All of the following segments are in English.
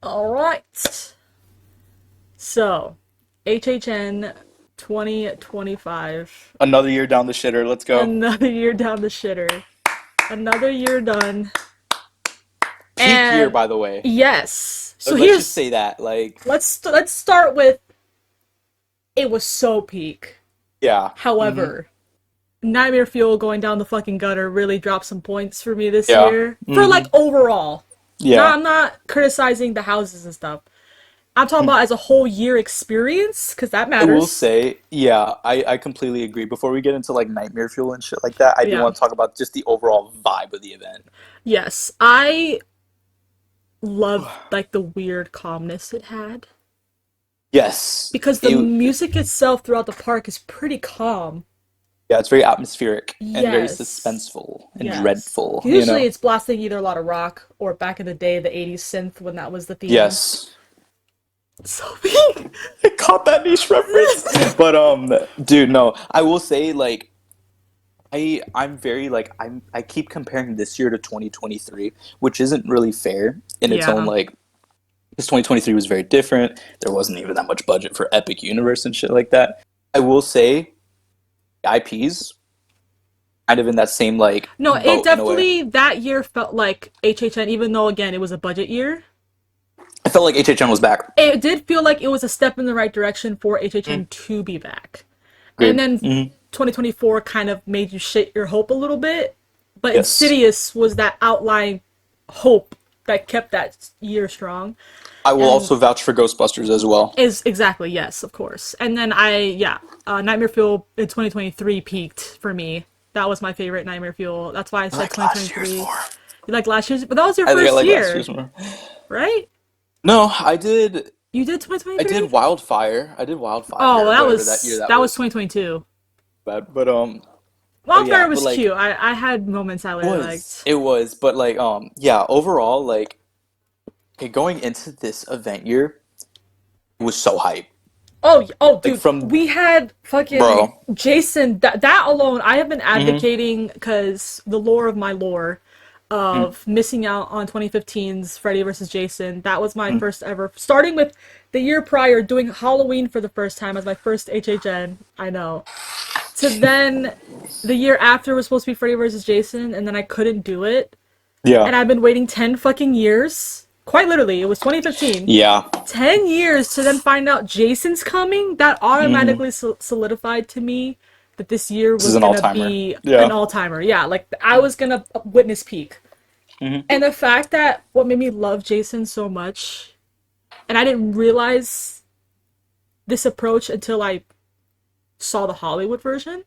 All right. So, HHN 2025. Another year down the shitter. Let's go. Another year down the shitter. Another year done. Peak year, And by the way. yes. So Let's just here's say that. Like, let's start with it was so peak. yeah. Hmm. However, Nightmare Fuel going down the fucking gutter really dropped some points for me this Yeah. year. For Hmm. like overall. Yeah. I'm not criticizing the houses and stuff. I'm talking about as a whole year experience, because that I will matters. say, yeah, I completely agree. Before we get into like Nightmare Fuel and shit like that, I do Yeah. want to talk about just the overall vibe of the event. Yes. I love like the weird calmness it had. Yes. Because the It, music itself throughout the park is pretty calm. yeah, it's very atmospheric and very Yes. suspenseful and Yes. dreadful, you Usually know? it's blasting either a lot of rock or back in the day the 80s synth when that was the theme. Yes. So big. I caught that niche reference. But dude, no. I will say like I'm very like I keep comparing this year to 2023, which isn't really fair in its own Yeah. like because 2023 was very different. There wasn't even that much budget for Epic Universe and shit like that. I will say IPs kind of in that same like No, it boat in a way. definitely that year felt like HHN, even though again it was a budget year. I felt like HHN was back. It did feel like it was a step in the right direction for Mm, HHN to be back. And agreed. then Hmm. 2024 kind of made you shit your hope a little bit. But Yes. Insidious was that outlying hope that kept that year strong. I will And also vouch for Ghostbusters as well. is exactly, yes, of course. And then Nightmare Fuel in 2023 peaked for me. That was my favorite Nightmare Fuel. That's why I I said like last year's 2023. more. You like last year's, but that was your I think I first like last year, year's more. right? No, I did. You did I did 2023? Wildfire. I did Oh, Wildfire, well, whatever that year that that was was. 2022. Bad, but oh yeah, Wildfire but was like cute. I had moments I really liked. it was, but like yeah, overall like okay, going into this event year, it was so hype. Oh, Like dude, from we had fucking bro. Jason. That alone, I have been Mm-hmm. advocating because the lore of my lore of missing out on 2015's Freddy vs. Jason. That was my Mm-hmm. first ever. Starting with the year prior, doing Halloween for the first time as my first HHN. I know. To then the year after was supposed to be Freddy vs. Jason, and then I couldn't do it, Yeah. and I've been waiting 10 fucking years. Quite literally, it was 2015. Yeah. 10 years to then find out Jason's coming, that Mm-hmm. automatically solidified to me that this year This is was an gonna all-timer. be an Yeah. all-timer. Yeah, like I was gonna witness peak. Mm-hmm. And the fact that what made me love Jason so much, and I didn't realize this approach until I saw the Hollywood version.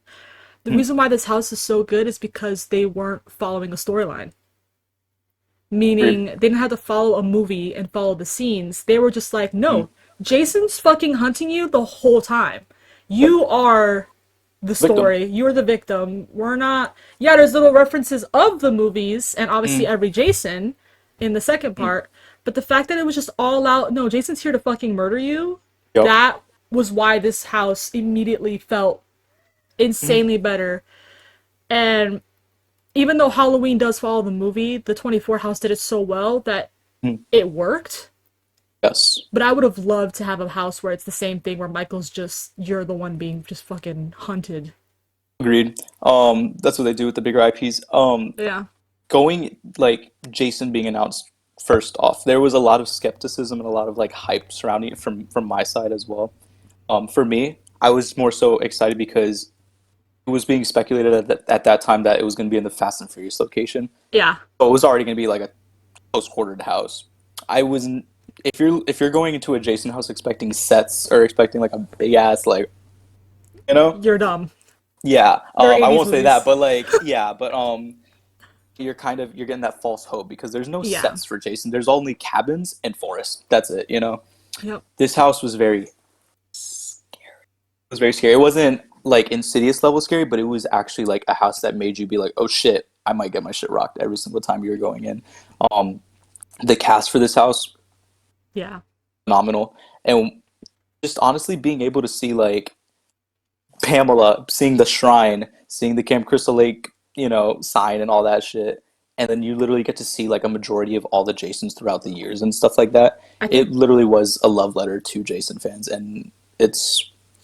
The reason why this house is so good is because they weren't following a storyline. Agreed. Meaning they didn't have to follow a movie and follow the scenes. They were just like, Mm. no, Jason's fucking hunting you the whole time. Yep. You are the Victim. story. You're the victim. We're not. Yeah, there's little references of the movies and obviously Mm. every Jason in the second Mm. part. But the fact that it was just all out, no, Jason's here to fucking murder you, Yep. that was why this house immediately felt Mm. insanely better. And even though Halloween does follow the movie, the 24 house did it so well that Mm. it worked. Yes. But I would have loved to have a house where it's the same thing, where Michael's just, you're the one being just fucking hunted. Agreed. That's what they do with the bigger IPs. Yeah. Going like Jason being announced first off, there was a lot of skepticism and a lot of like hype surrounding it from my side as well. For me, I was more so excited because it was being speculated at that time that it was going to be in the Fast and Furious location. Yeah. So it was already going to be like a close quartered house. I wasn't. If you're going into a Jason house expecting sets or expecting like a big ass like you know You're dumb. yeah They're I 80s won't say that movies. but like yeah but you're getting that false hope because there's no Yeah. sets for Jason. There's only cabins and forests. That's it. Yep. This house was very it was very scary. It wasn't like Insidious level scary, but it was actually like a house that made you be like, oh shit, I might get my shit rocked every single time you were going in. Um, the cast for this house Yeah. phenomenal, and just honestly being able to see like Pamela, seeing the shrine, seeing the Camp Crystal Lake, sign and all that shit, and then you literally get to see like a majority of all the Jasons throughout the years and stuff like that. I It think literally was a love letter to Jason fans, and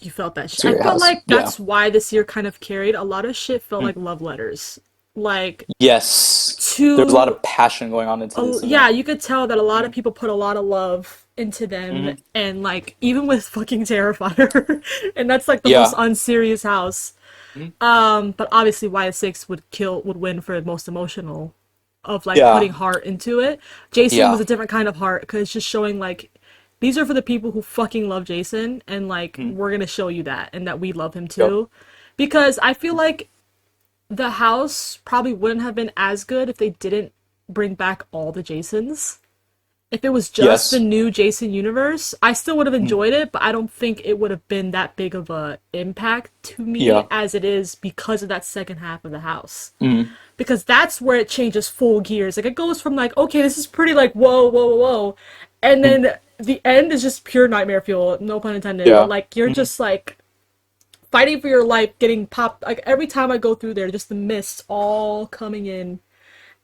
you felt that shit. it's a I great felt house. like Yeah. that's why this year kind of carried a lot of shit. Felt Mm. like love letters, like Yes, there's a lot to of passion going on into this yeah, event. you could tell that a lot of Mm. people put a lot of love into them, Hmm. and like even with fucking Terrifier, and that's like the most Yeah. unserious house. Mhm. But obviously, YS6 would win for most emotional, of like Yeah. putting heart into it. Jason was Yeah. a different kind of heart because it's just showing like these are for the people who fucking love Jason, and like Mhm. we're gonna show you that and that we love him Yep. too, because I feel like the house probably wouldn't have been as good if they didn't bring back all the Jasons. If it was just the Yes. new Jason universe, I still would have Mhm. enjoyed it, but I don't think it would have been that big of a impact to me Yeah. as it is because of that second half of the house. Mhm. Because that's where it changes full gears. Like it goes from like, okay, this is pretty like whoa, whoa, whoa, whoa, and Mhm. then the end is just pure nightmare fuel, no pun intended. But Yeah. like you're Mhm. just like fighting for your life, getting popped. Like every time I go through there, just the mist all coming in,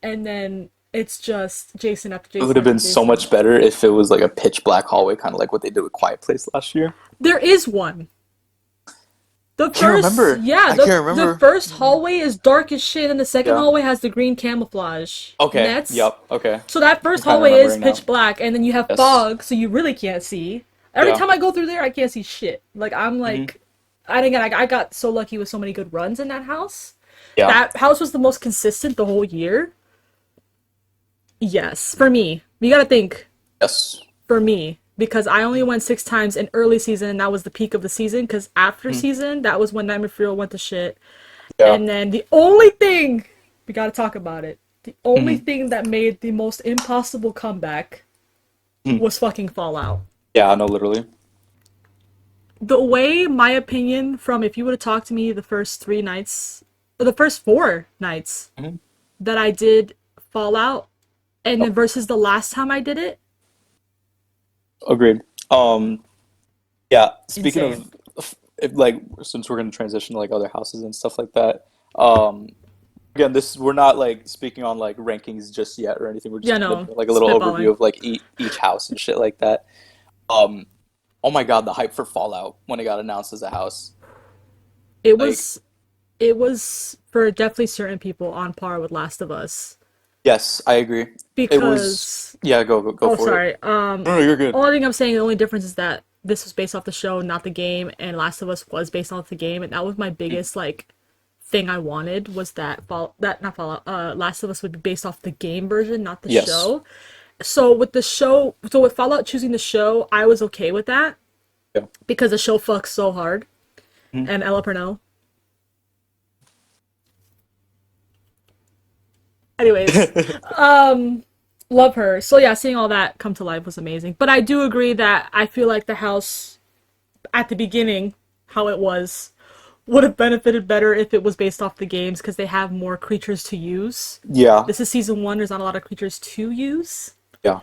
and then it's just Jason after It would Jason have after been so Jason. much better if it was like a pitch black hallway, kind of like what they did with Quiet Place last year. There is one. The Can't first, remember. yeah, I can't the remember. first hallway is dark as shit, and the second Yeah. hallway has the green camouflage Okay. nets. Yep. Okay. So that I'm first kind of hallway is remembering now. pitch black, and then you have Yes. fog, so you really can't see. Every Yeah. time I go through there, I can't see shit. Like I'm Hmm. like, I didn't get. I got so lucky with so many good runs in that house. Yeah. That house was the most consistent the whole year. Yes, for me. You gotta think Yes. for me because I only went 6 times in early season, and that was the peak of the season. Because after Mhm. season, that was when Nightmare Fuel went to shit. Yeah. And then the only thing we gotta talk about it. The only Hmm. thing that made the most impossible comeback Hmm. was fucking Fallout. Yeah. No, literally. The way, my opinion, from if you would have talked to me the first 3 nights, or the first 4 nights Hmm. that I did Fallout, and then Yep. versus the last time I did it, Agreed. Yeah. Speaking insane. of, if, like, since we're gonna transition to like other houses and stuff like that. Again, this we're not like speaking on like rankings just yet or anything. We're Yeah, just kind of no, doing like a little overview spitballing. of like each house and shit like that. Um, oh my God, the hype for Fallout when it got announced as a house. It Like, was, it was for definitely certain people on par with Last of Us yes, I agree. It was, because yeah, go oh for it. sorry, No, no, you're good. only thing I'm saying, the only difference is that this was based off the show, not the game, and Last of Us was based off the game, and that was my biggest like thing I wanted was that not Fallout, Last of Us would be based off the game version, not the Yes. show. So with the show, so with Fallout choosing the show, I was okay with that Yeah. because the show fucks so hard, Mhm. and Ella Purnell. Anyways, love her. So yeah, seeing all that come to life was amazing. But I do agree that I feel like the house at the beginning, how it was, would have benefited better if it was based off the games because they have more creatures to use. Yeah. This is season 1. There's not a lot of creatures to use. Yeah. I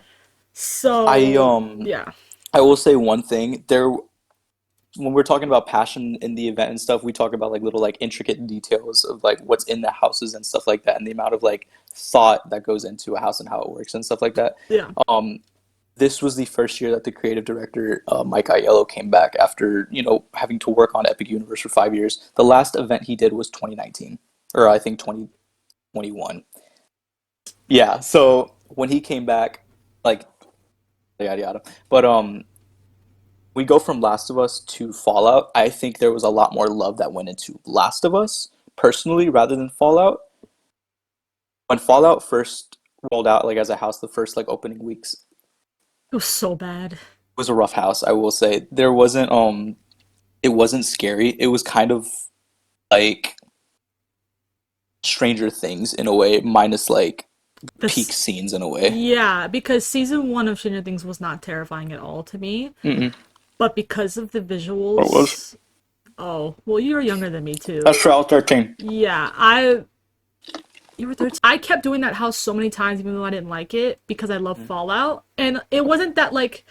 So yeah, I will say one thing. There when we're talking about passion in the event and stuff, we talk about like little like intricate details of like what's in the houses and stuff like that, and the amount of like thought that goes into a house and how it works and stuff like that. yeah. Um, this was the first year that the creative director Mike Aiello came back after having to work on Epic Universe for 5 years. The last event he did was 2019, or I think 2021. Yeah, so when he came back, like yada yada. But we go from Last of Us to Fallout. I think there was a lot more love that went into Last of Us personally rather than Fallout. When Fallout first rolled out like as a house, the first like opening weeks It was so bad. was a rough house. I will say there wasn't it wasn't scary. It was kind of like Stranger Things in a way, minus like peak This, scenes in a way. yeah, because season 1 of Stranger Things was not terrifying at all to me, Mm-mm. but because of the Or it was. visuals. Oh, well, you were younger than me too. That's true. I was 13. Yeah, I you were 13. I kept doing that house so many times even though I didn't like it because I love Fallout. And it wasn't that like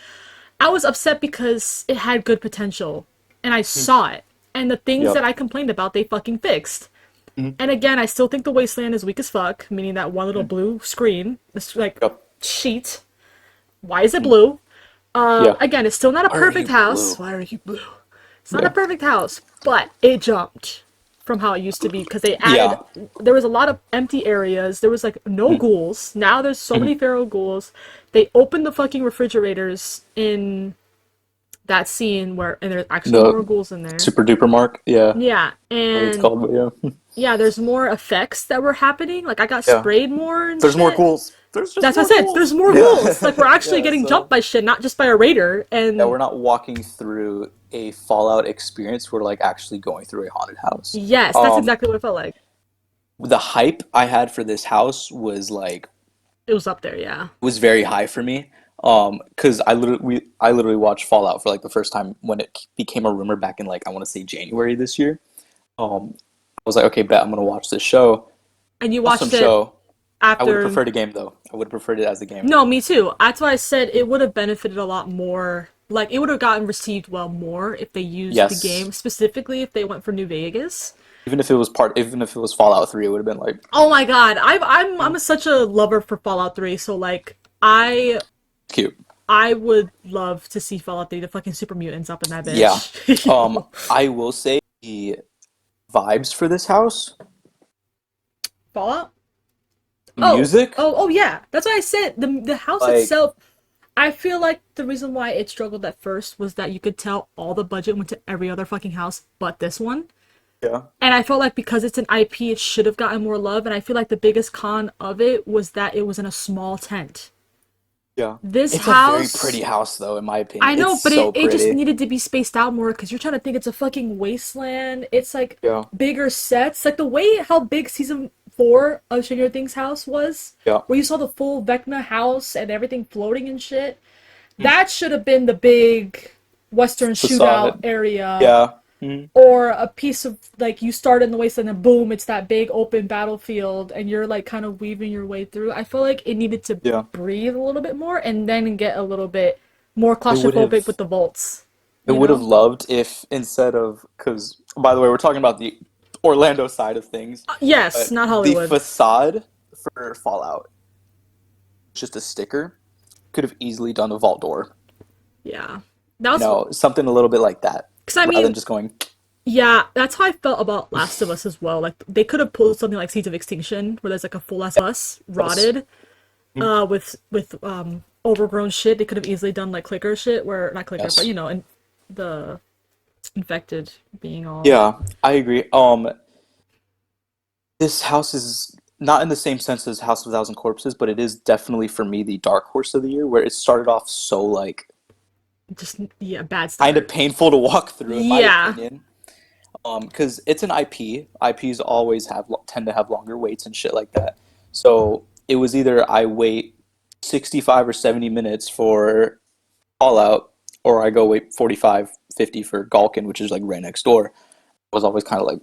I was upset because it had good potential and I saw it. And the things Yep. that I complained about, they fucking fixed. Mhm. And again, I still think the wasteland is weak as fuck, meaning that one little Mhm. blue screen, this like Yep. sheet. Why is it Mhm. blue? Yeah. Again, it's still not a Why are perfect you house. blue? Why are you blue? It's not a Yeah. perfect house, but it jumped from how it used to be because they added. Yeah. There was a lot of empty areas. There was like no Mhm. ghouls. Now there's so Mhm. many feral ghouls. They opened the fucking refrigerators in that scene where, and there's actually The more ghouls in there. super duper mark. Yeah. Yeah, What it's and called, but yeah. yeah, there's more effects that were happening. Like I got Yeah. sprayed more and There's more shit. ghouls. There's just That's what I more said. There's ghouls. more ghouls. Like we're Yeah. actually Yeah. getting jumped So by shit, not just by a raider. yeah, And we're not walking through a Fallout experience. We're like actually going through a haunted house. yes, that's Um, exactly what it felt like. the hype I had for this house was like It was up there, yeah. was very high for me. Because I literally watched Fallout for like the first time when it became a rumor back in like I want to say January this year. I was like, okay, bet I'm gonna watch this show. And you Awesome watched it show. I would have after. preferred a game though. I would have preferred it as a game. No, me too. That's why I said it would have benefited a lot more. Like it would have gotten received well more if they used the Yes. game specifically if they went for New Vegas. Even if it was Fallout 3, it would have been like, Oh my god, mm, I'm such a lover for Fallout 3. So like cute. I would love to see Fallout 3, the fucking super mutants up in that Yeah. bitch. Yo. I will say the vibes for this house, Fallout? Oh, music, yeah. That's why I said the house like, itself. I feel like the reason why it struggled at first was that you could tell all the budget went to every other fucking house but this one. yeah, And I felt like because it's an IP, it should have gotten more love. And I feel like the biggest con of it was that it was in a small tent. yeah. This It's a very pretty house, house though, in my opinion. I It's know, but so it just pretty. needed to be spaced out more because you're trying to think it's a fucking wasteland. It's like Yeah, bigger sets. Like the way how big season 4 of Stranger Things house was, yeah. where you saw the full Vecna house and everything floating and shit. That should have been the big Western shootout Facade. area, Yeah. Mhm. or a piece of like you start in the wasteland and boom, it's that big open battlefield, and you're like kind of weaving your way through. I feel like it needed to Yeah. breathe a little bit more and then get a little bit more I would claustrophobic have with the vaults. I You would have know? loved if instead of because by the way, we're talking about the Orlando side of things, Yes, but not the Hollywood. facade for Fallout, just a sticker, could have easily done a vault door. Yeah, that was Something a little bit like that, because I rather than mean, just going, yeah, that's how I felt about Last of Us as well. Like they could have pulled something like Seeds of Extinction, where there's like a full Last of Us yes. rotted, with overgrown shit. They could have easily done like clicker shit, where not clicker, but Yes. and the infected being all. Yeah, I agree. This house is not in the same sense as House of a Thousand Corpses, but it is definitely for me the dark horse of the year, where it started off so like Just yeah, bad kind of start. painful to walk through, in my Yeah, opinion. Because it's an IP. IPs always tend to have longer waits and shit like that. So it was either I wait 65 or 70 minutes for Fallout, or I go wait 45, 50 for Galkin, which is like right next door. It was always kind of like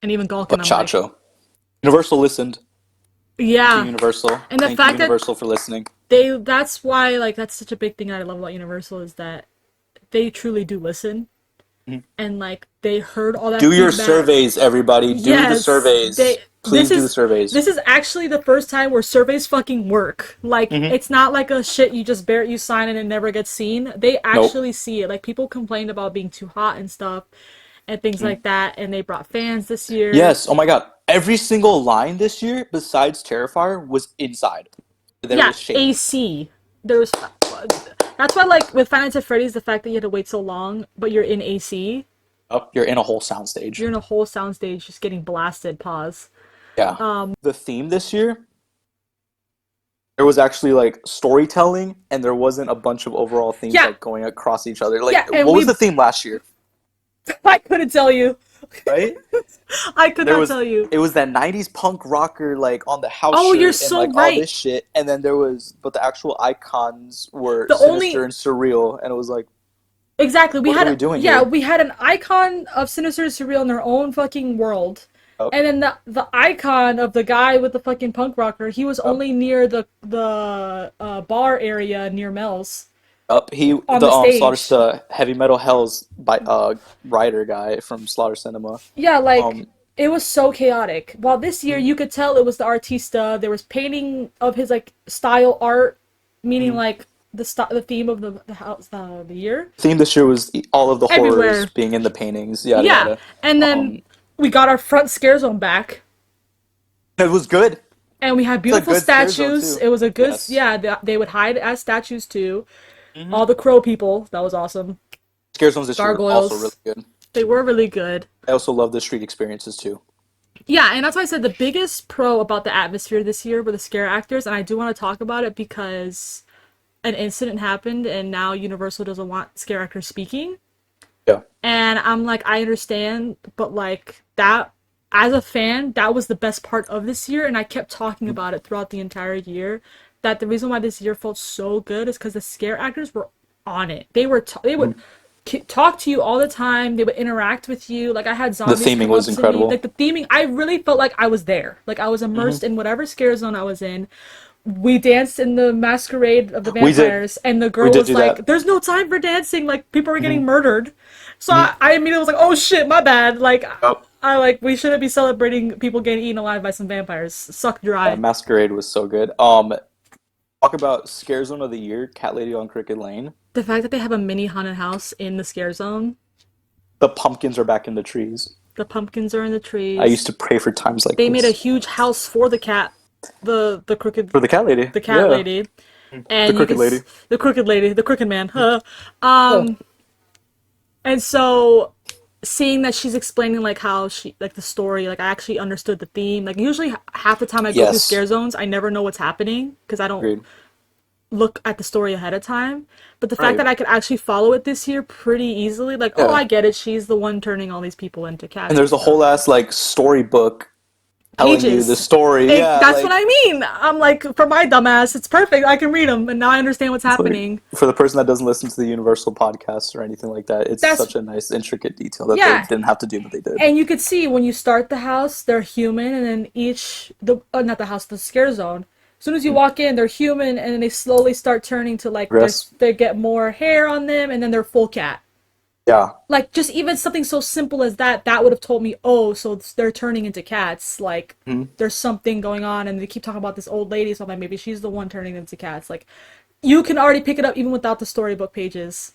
and even Galkin, I'm like, Bachacho. Universal listened. Thank you, yeah, Universal. and the Thank you, fact that Universal, for listening. that's why like that's such a big thing that I love about Universal is that they truly do listen Mhm. and like they heard all that Do your feedback. surveys, everybody. Do the Yes, surveys. Please do the surveys. this is actually the first time where surveys fucking work. Like Hmm. it's not like a shit you sign and it never gets seen. They Nope. actually see it. Like people complained about being too hot and stuff and things like that, and they brought fans this year. Yes. Oh my God. Every single line this year, besides Terrifier, was inside. There Yeah, was shade. AC. There's that's why like with Five Nights at Freddy's, the fact that you had to wait so long, but you're in AC, Oh, you're in a whole soundstage. you're in a whole soundstage just getting blasted. Pause. Yeah. The theme this year, there was actually like storytelling, and there wasn't a bunch of overall themes Yeah, like going across each other. Like, yeah, and what was we. the theme last year? I couldn't tell you. Right? I could There not was tell you. it was that 90s punk rocker like on the house Oh, you're shirt and so like all this right. shit, and then there was but the actual icons were The sinister only and surreal, and it was like, exactly we what are we had doing yeah here? we had an icon of Sinister and Surreal in their own fucking world, Up, and then the icon of the guy with the fucking punk rocker. He was up, only near the bar area near Mel's up. He on the the Slaughter stage. Heavy Metal Hell's by writer guy from Slaughter Cinema. Yeah, Um, like It was so chaotic. While this year Mm-hmm. you could tell it was the artista. There was painting of his like style art, meaning Mm-hmm. like the theme of the house the year The theme this year was all of the horrors everywhere. being in the paintings, yada Yeah, yada. and then Um, we got our front scare zone back, it was good. and we had It's a beautiful good scare zone statues. too. It was a good Yes. yeah. They would hide as statues too. Mm-hmm. All the crow people, that was awesome. Scare zones this year were also really Gargoyles, good. they were really good. I also love the street experiences too. Yeah, and that's why I said the biggest pro about the atmosphere this year were the scare actors, and I do want to talk about it because an incident happened and now Universal doesn't want scare actors speaking. Yeah. And I'm like, I understand, but like that as a fan, that was the best part of this year, and I kept talking about it throughout the entire year. That the reason why this year felt so good is because the scare actors were on it. They would Mhm. talk to you all the time. They would interact with you. Like I had The zombies theming come was up to me. Like incredible. the theming, I really felt like I was there. Like I was Hmm. immersed in whatever scare zone I was in. We danced in the masquerade of the We did. vampires, and the We girl did was do that. like, "There's no time for dancing. Like people are getting Hmm. murdered." So Hmm. I immediately was like, "Oh shit, my bad." Like Yep. I like we shouldn't be celebrating people getting eaten alive by some vampires. Suck Yeah, dry. Masquerade was so good. Talk about scare zone of the year, Cat Lady on Crooked Lane. The fact that they have a mini haunted house in the scare zone, The pumpkins are back in the trees. the pumpkins are in the I used trees. to pray for times like They made a this. huge house for the cat, the crooked, For the cat lady. the cat Yeah. lady, The and you crooked could lady. the crooked lady, the crooked man. Huh. Yeah. And so seeing that she's explaining like how she like the story, like I actually understood the theme. Like usually half the time I go through Yes. scare zones, I never know what's happening because I don't Agreed. look at the story ahead of time. But the fact Right. that I could actually follow it this year pretty easily, like, oh, Yeah. I get it. She's the one turning all these people into And cats and there's a stuff. whole ass like storybook telling you the Pages. story. Yeah, That's what like I mean. I'm like, for my dumbass, it's perfect. I can read them, and now I understand what's it's like happening. for the person that doesn't listen to the Universal podcast or anything like that, it's That's such a nice intricate detail that they yeah, didn't have to do, but they did. and you could see when you start the house, they're human, and then each the not the house, the scare zone. As soon as you walk in, they're human, and then they slowly start turning to like Progress. they get more hair on them, and then they're full cat. Yeah. Like just even something so simple as that would have told me, oh, so they're turning into cats. Like Mhm. there's something going on, and they keep talking about this old lady, so I'm like maybe she's the one turning into cats. Like you can already pick it up even without the storybook pages,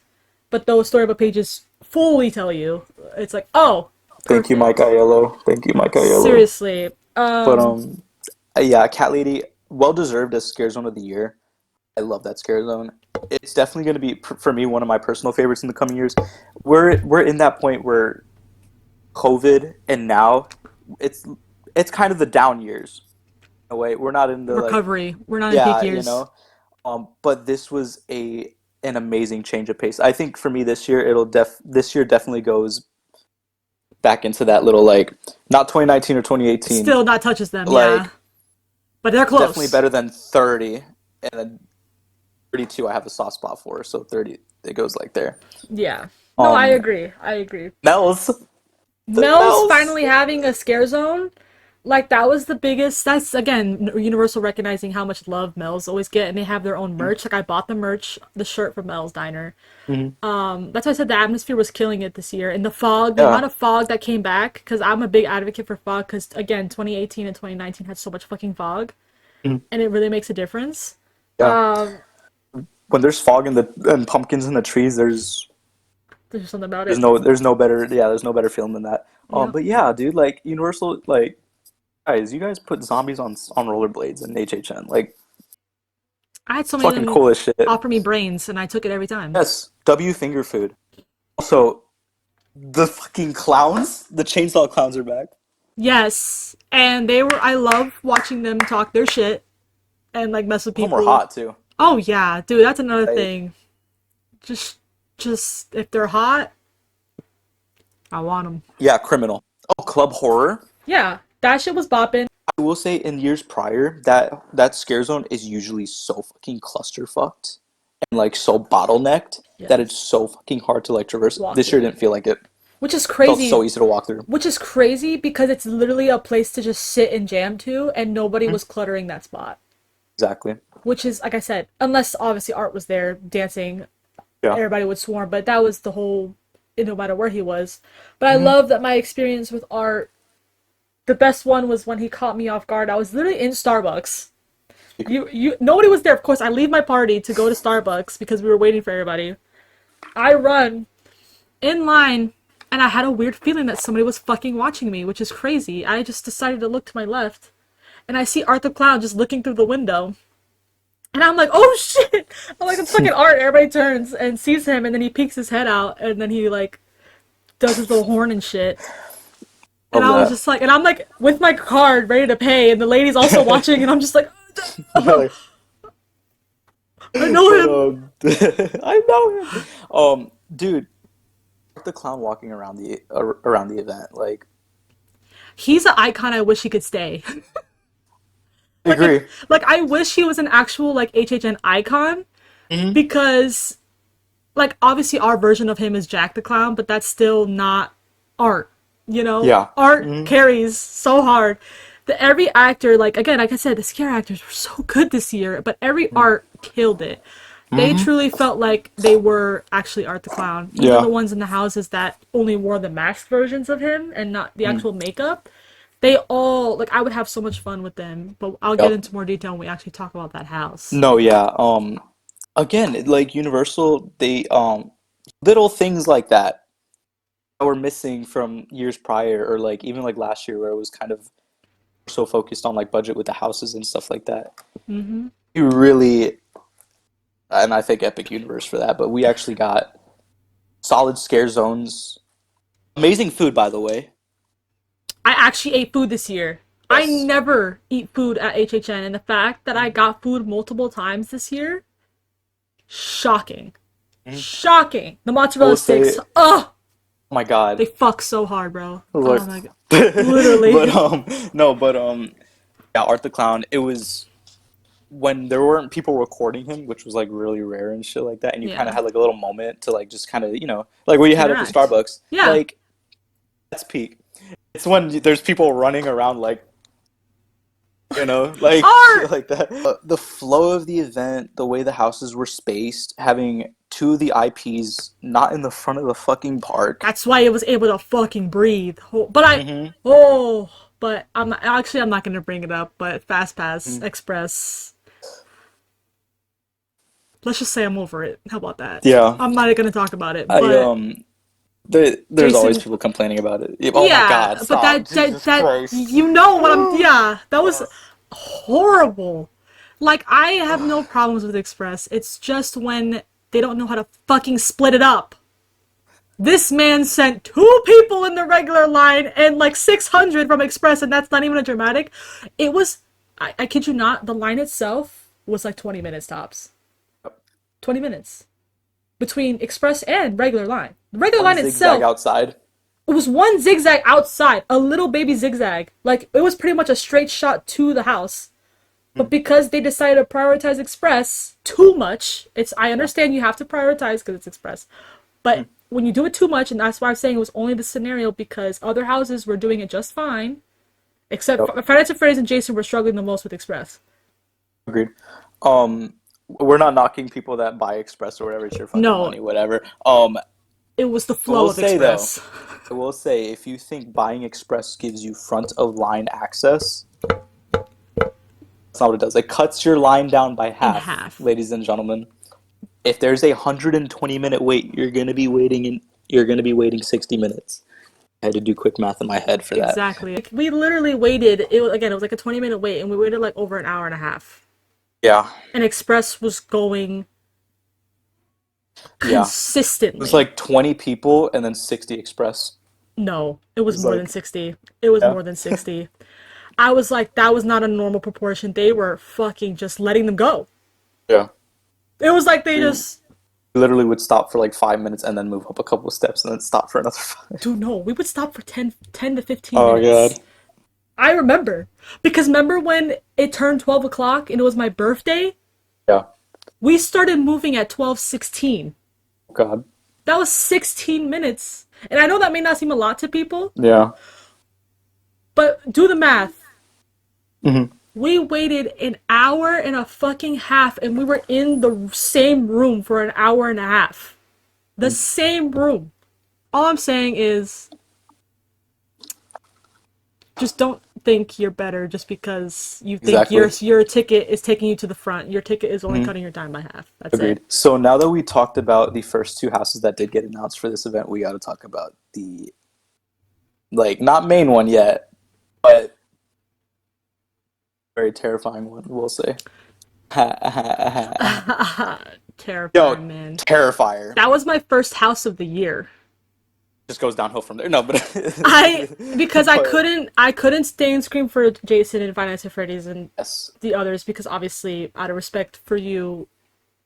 but those storybook pages fully tell you. It's like, oh, Thank you, Mike perfect. Aiello. Thank you, Mike Aiello. Seriously. But yeah, Cat Lady, well deserved as Scare Zone of the Year. I love that Scare Zone. It's definitely going to be for me one of my personal favorites in the coming years. We're in that point where COVID and now it's it's kind of the down years in a way. We're not in the like Recovery. We're not in peak yeah, years. but this was a an amazing change of pace. I think for me this year this year definitely goes back into that little like not 2019 or 2018 Still not touches them, yeah. like But they're definitely close. better than 30 and then 32 I have a soft spot for, so 30 it goes like there. Yeah. No, I Um agree. I agree. Mel's the Mel's Mel's. finally having a scare zone. Like that was the biggest. That's again Universal recognizing how much love Mel's always get, and they have their own merch. Like I bought the merch, the shirt from Mel's Diner. Mhm. That's why I said the atmosphere was killing it this year, and the fog, the Yeah. amount of fog that came back. Because I'm a big advocate for fog. Because again, 2018 and 2019 had so much fucking fog, Mhm. and it really makes a difference. Yeah. When there's fog in the and pumpkins in the trees, There's just something about it. there's no better there's no better feeling than that. Yeah. But yeah, dude, like Universal, like guys, you guys put zombies on rollerblades in HHN, like I had so many of fucking them cool as shit. offer me brains, and I took it every time. Yes, W finger food. Also, the fucking clowns, the chainsaw clowns are back. Yes, and they were. I love watching them talk their shit and like mess with Some are people. hot too. Oh yeah, dude, that's another Like, thing. Just, just if they're hot, I want them. yeah, criminal. Oh, club horror. Yeah, that shit was bopping. I will say in years prior that scare zone is usually so fucking cluster fucked and like so bottlenecked that it's Yes, so fucking hard to like traverse. walk This year through. didn't feel like it. Which is It felt so crazy. easy to walk through. Which is crazy because it's literally a place to just sit and jam to, and nobody Mhm. was cluttering that spot. Exactly. Which is, like I said, unless obviously Art was there dancing, Yeah. everybody would swarm. But that was the whole, no matter where he was. But I Hmm. love that my experience with Art the best one was when he caught me off guard. I was literally in Starbucks. Nobody was there. Of course, I leave my party to go to Starbucks because we were waiting for everybody. I run in line, and I had a weird feeling that somebody was fucking watching me, which is crazy. I just decided to look to my left, and I see Art the Clown just looking through the window. And I'm like, oh shit! I'm like, it's fucking Art. Everybody turns and sees him, and then he peeks his head out, and then he, like, does his little horn and shit. And Love I was that. just like, and I'm like, with my card ready to pay, and the lady's also watching, and I'm just like, Like, I know but him! I know him. Dude, the clown walking around the event, like, He's an icon. I wish he could stay. I agree. like I wish he was an actual like HHN icon Hmm. because like obviously our version of him is Jack the Clown, but that's still not Art. You know, Yeah. Art Hmm. carries so hard that every actor, like again, like I said, the scare actors were so good this year, but every Art killed it. They Hmm. truly felt like they were actually Art the Clown. Even the Yeah. ones in the houses that only wore the masked versions of him and not the Mm. actual makeup, they all like I would have so much fun with them. But I'll get Yep. into more detail when we actually talk about that house. No, yeah. Again, like Universal, they little things like that were missing from years prior, or like even like last year, where it was kind of so focused on like budget with the houses and stuff like that. Mm-hmm. You really, and I thank Epic Universe for that, but we actually got solid scare zones. Amazing food, by the way. I actually ate food this year. I Yes. never eat food at HHN, and the fact that I got food multiple times this year, shocking. Mhm. Shocking. The I mozzarella will say, sticks, ugh, oh my God. they fuck so hard, bro. I was Oh my god. like, but Literally. no, but yeah, Art the Clown. It was when there weren't people recording him, which was like really rare and shit like that, and you kind of Yeah. had like a little moment to like just kind of like what you had at the Interact. Starbucks. Yeah. Like that's peak. It's when there's people running around like like shit Art! like that. The flow of the event, the way the houses were spaced, having two of the IPs not in the front of the fucking park. That's why it was able to fucking breathe. But Hmm. oh, but I'm not gonna bring it up. But Fast Pass Hmm. Express, let's just say I'm over it. How about that? Yeah, I'm not gonna talk about it. I But there's always Jason, people complaining about it. Oh my yeah, God, but stop! Jesus that Christ. you know what I'm. Yeah, that was horrible. Like I have no problems with Express. It's just when they don't know how to fucking split it up. This man sent two people in the regular line and like 600 from Express, and that's not even a dramatic. It was, I kid you not, the line itself was like 20 minutes tops. 20 minutes between Express and regular line. The regular One line zigzag itself, outside. it was one zigzag outside, a little baby zigzag. Like, it was pretty much a straight shot to the house. But Mm. because they decided to prioritize Express too much, I Yeah. understand you have to prioritize because it's Express. But Mm. when you do it too much, and that's why I'm saying it was only the scenario because other houses were doing it just fine, except Yep. Financial Freddy's and Jason were struggling the most with Express. Agreed. We're not knocking people that buy Express or whatever. It's your fucking No, money, whatever. it was the I flow will of say though, Express I will say if you think buying Express gives you front of line access, that's not what it does. It cuts your line down by in half, half. ladies and gentlemen. If there's a 120-minute wait, you're gonna be waiting 60 minutes. I had to do quick math in my head for that. Exactly. Like, we literally waited. It was like a 20-minute wait, and we waited like over an hour and a half. Yeah, And Express was going yeah. It was consistently. like 20 people and then 60 Express. No, it It was was more than like, 60. It was yeah, more than 60. I was like, that was not a normal proportion. They were fucking just letting them go. yeah. It was like they We just, literally would stop for like 5 minutes and then move up a couple of steps and then stop for another five. dude, no, we would stop for 10 to 15 Oh god. minutes. I remember. Because remember when it turned 12 o'clock and it was my birthday? Yeah. We started moving at 12:16. Oh god. That was 16 minutes. And I know that may not seem a lot to people, Yeah. but do the math. Hmm. We waited an hour and a fucking half and we were in the same room for an hour and a half. The same room. All I'm saying is just don't think you're better just because you think Exactly. your ticket is taking you to the front. Your ticket is only Mhm. cutting your time by half. That's it. Agreed. So now that we talked about the first two houses that did get announced for this event, we got to talk about the like not main one yet, but very terrifying one, we'll say. Yo, Terrifying, man. Terrifier That was my first house of the year. just goes downhill from there. No, but I because but I couldn't stay and scream for Jason and Five Nights at Freddy's and yes. the others because obviously out of respect for you,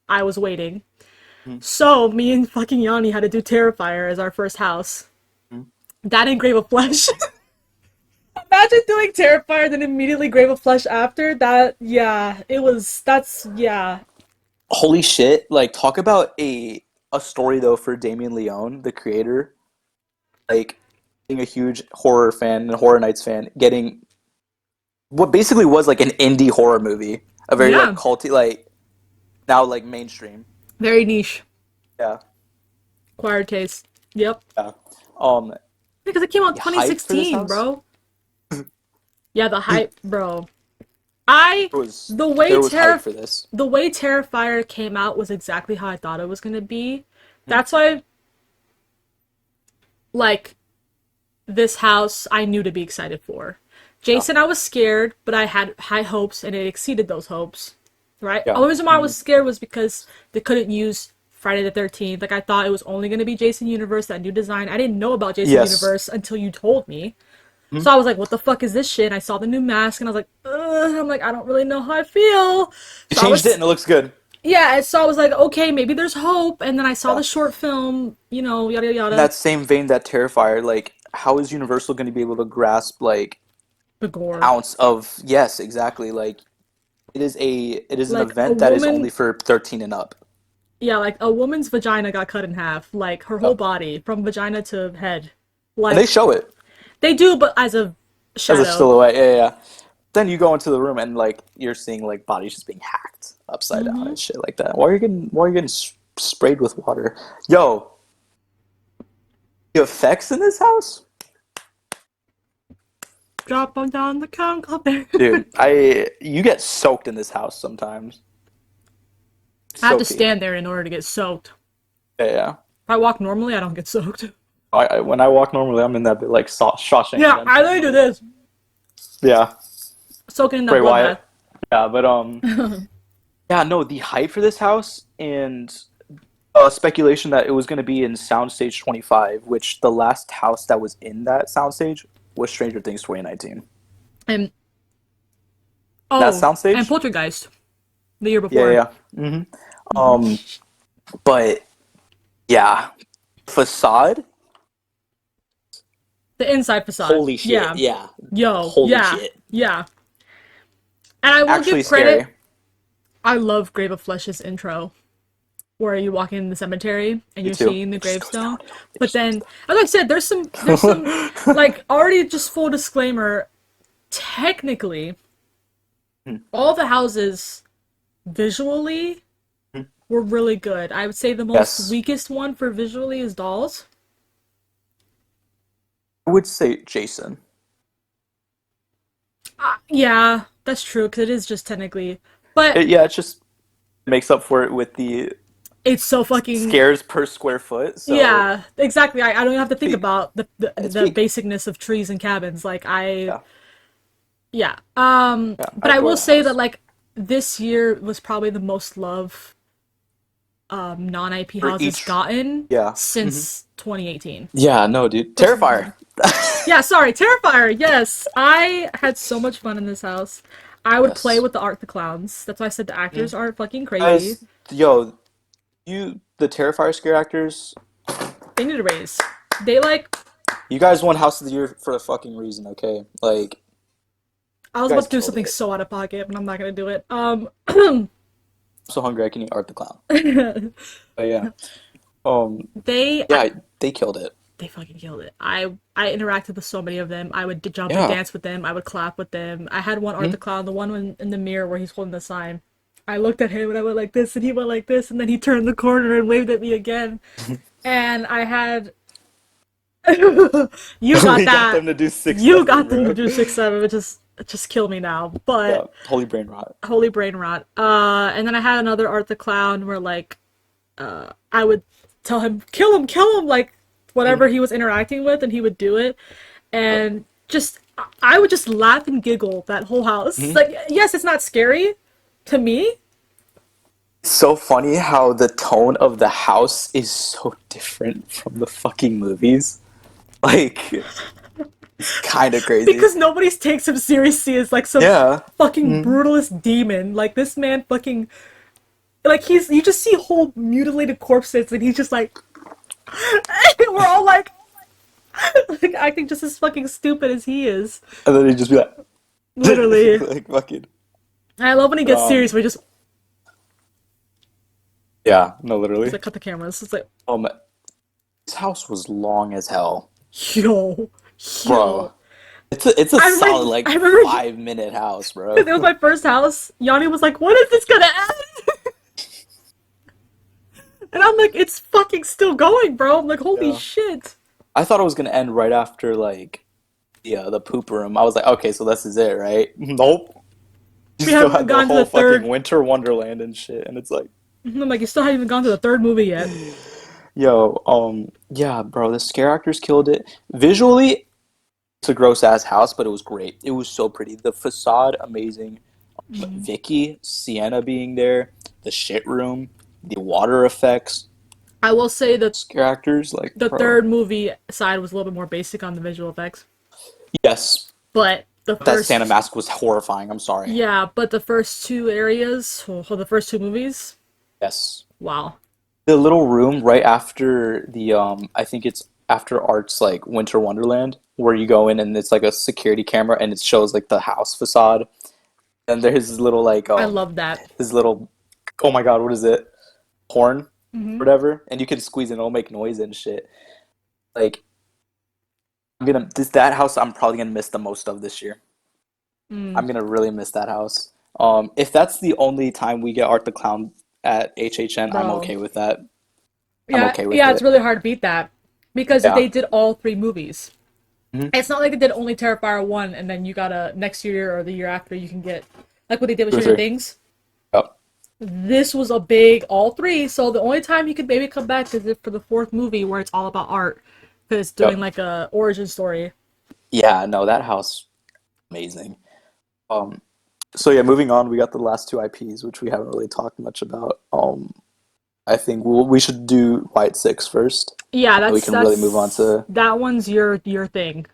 I was waiting. Mhm. So me and fucking Yanni had to do Terrifier as our first house. Mhm. That and Grave of Flesh. Imagine doing Terrifier then immediately Grave of Flesh after that. Yeah, it was. That's yeah. Holy shit! Like talk about a story though for Damien Leone, the creator, like being a huge horror fan and Horror Nights fan, getting what basically was like an indie horror movie, a very like Yeah, culty, like now like mainstream. very niche. Yeah, Acquired taste. Yep. yeah. Um, Because it came out the hype for this 2016, house, bro. Yeah, the hype, bro. I there was the way there was hype Terra for this. the way Terrifier came out was exactly how I thought it was gonna be. Hmm. That's why, like, this house I knew to be excited for. Yeah, Jason, I was scared, but I had high hopes and it exceeded those hopes. Right? The yeah. only reason why I Hmm. was scared was because they couldn't use Friday the 13th. Like, I thought it was only gonna be Jason Universe, that new design. I didn't know about Jason Yes. Universe until you told me. Hmm. So I was like, what the fuck is this shit? And I saw the new mask and I was like, ugh. I'm like, I don't really know how I feel. They So I changed it was, and it looks good. yeah, so I was like, okay, maybe there's hope. And then I saw Yeah. the short film, yada yada In yada. that same vein, that Terrifier, like, how is Universal going to be able to grasp like The gore. ounce of yes, exactly. Like it is an Like a event that is only woman, for 13 and up. yeah, like a woman's vagina got cut in half. Like her whole Yep. body, from vagina to head. And they Like, show it they do, but as a as a shadow. silhouette. Yeah, yeah, yeah. Then you go into the room and like you're seeing like bodies just being hacked upside down Mm-hmm. and shit like that. Why are you getting sprayed with water? Yo, the effects in this house, Drop them down the count club there. dude. I you get soaked in this house sometimes. I have to Soaky. stand there in order to get soaked. Yeah, yeah. If I walk normally, I don't get soaked. When I walk normally, I'm in that bit like Shawshank Yeah, I Redemption. literally do Like, this. yeah, Soaking in that Bray Wyatt. bloodbath. Yeah, but yeah, no, the hype for this house and speculation that it was going to be in Soundstage 25, which the last house that was in that soundstage was Stranger Things 2019. And That oh, and soundstage, Poltergeist the year yeah, before. yeah. But yeah, facade, The inside facade. holy shit, Yeah. yeah, Yo. holy Yeah. shit, Yeah. And I will actually give scary. credit. I love Grave of Flesh's intro, where you walk in the cemetery and Me you're too. seeing the It just goes gravestone. downhill. It But just goes then, as I said, there's some down. like already just full disclaimer. Technically, all the houses visually were really good. I would say the most Yes, weakest one for visually is Dolls. I would say Jason. Yeah, that's true because it is just technically, but Yeah, it just makes up for it with the it's so fucking scares per square foot. So yeah, exactly. I don't even have to think peak. about It's the peak. basicness of trees and cabins. Like I Yeah, yeah. yeah. I But I adore will that say that house. like this year was probably the most love non-IP For houses each, gotten yeah. Hmm. since 2018. Yeah, no, dude. Personally. Terrifier. Yeah, sorry, Terrifier. Yes, I had so much fun in this house. I would play Yes. with the Art the Clowns. That's why I said the actors Mhm. aren't fucking crazy. Guys, yo, the Terrifier scare actors, They need a raise. They like. you guys won House of the Year for a fucking reason, okay? Like, I was you about guys to do killed something it. so out of pocket, but I'm not gonna do it. I'm so hungry I can eat Art the Clown. They But yeah. Um, I, yeah, they killed it. they fucking killed it. I interacted with so many of them. I would jump and Yeah. dance with them. I would clap with them. I had one Art Mhm. the Clown, the one in the mirror where he's holding the sign. I looked at him and I went like this, and he went like this, and then he turned the corner and waved at me again. And I had You got We got that. them to do six You seven, got them to bro. do 6-7, which is it just kill me now. Yeah, But holy brain rot. holy brain rot. And then I had another Art the Clown where like I would tell him kill him, like whatever Mhm. he was interacting with, and he would do it, Uh, and just I would just laugh and giggle that whole house. mhm. Like, yes, it's not scary to me. It's so funny how the tone of the house is so different from the fucking movies. Like, it's kind of crazy. Because nobody takes him seriously as like some Yeah. fucking Mhm. brutalist demon. Like this man fucking like he's you just see whole mutilated corpses and he's just like we're all like acting just as fucking stupid as he is. And then he'd just be like, Literally. like fucking. And I love when he gets serious Um, where he just yeah, no, he's literally. like cut the cameras. It's like Um, this house was long as hell, yo, bro. yo. It's a solid I like remember 5 minute house, bro. it was my first house. Yanni was like, "When is this gonna end?" And I'm like, "It's fucking still going, bro." I'm like, "Holy Yeah. shit!" I thought it was gonna end right after like the poop room. I was like, okay, so this is it, right? Nope. You We still haven't even had the gotten to the whole fucking third. winter wonderland and shit, and it's like, I'm like, "You still haven't even gone to the third movie yet." yo, yeah, bro, the scare actors killed it. Visually, it's a gross ass house, but it was great. It was so pretty. The facade, amazing. Vicky, Sienna being there, the shit room, the water effects, I will say that scare actors, like, the bro. third movie side was a little bit more basic on the visual effects, Yes, but the that Santa first, mask was horrifying. I'm sorry. yeah, but the first two areas, or the first two movies, Yes. wow. The little room right after I think it's after Art's like Winter Wonderland, where you go in and it's like a security camera and it shows like the house facade. And there's his little like I love that. his little, oh my god, what is it? Horn, Hmm. whatever. And you can squeeze it and it'll make noise and shit. Like, I'm gonna this that house I'm probably gonna miss the most of this year. Mm, I'm gonna really miss that house. If that's the only time we get Art the Clown at HHN, I'm bro. okay with that. I'm Yeah, okay with yeah, it's it. really hard to beat that because Yeah. they did all three movies. Mhm. It's not like they did only Terrifier 1 and then you gotta next year or the year after you can get like what they did with Two or Stranger three. Things. Yep. This was a big all three, so the only time you could maybe come back is if for the fourth movie where it's all about art because it's doing Yep. like a origin story. Yeah, no, that house amazing. Um, so yeah, moving on, we got the last two IPs, which we haven't really talked much about. I think we should do White Six first, Yeah, and we can really move on to that one's your thing.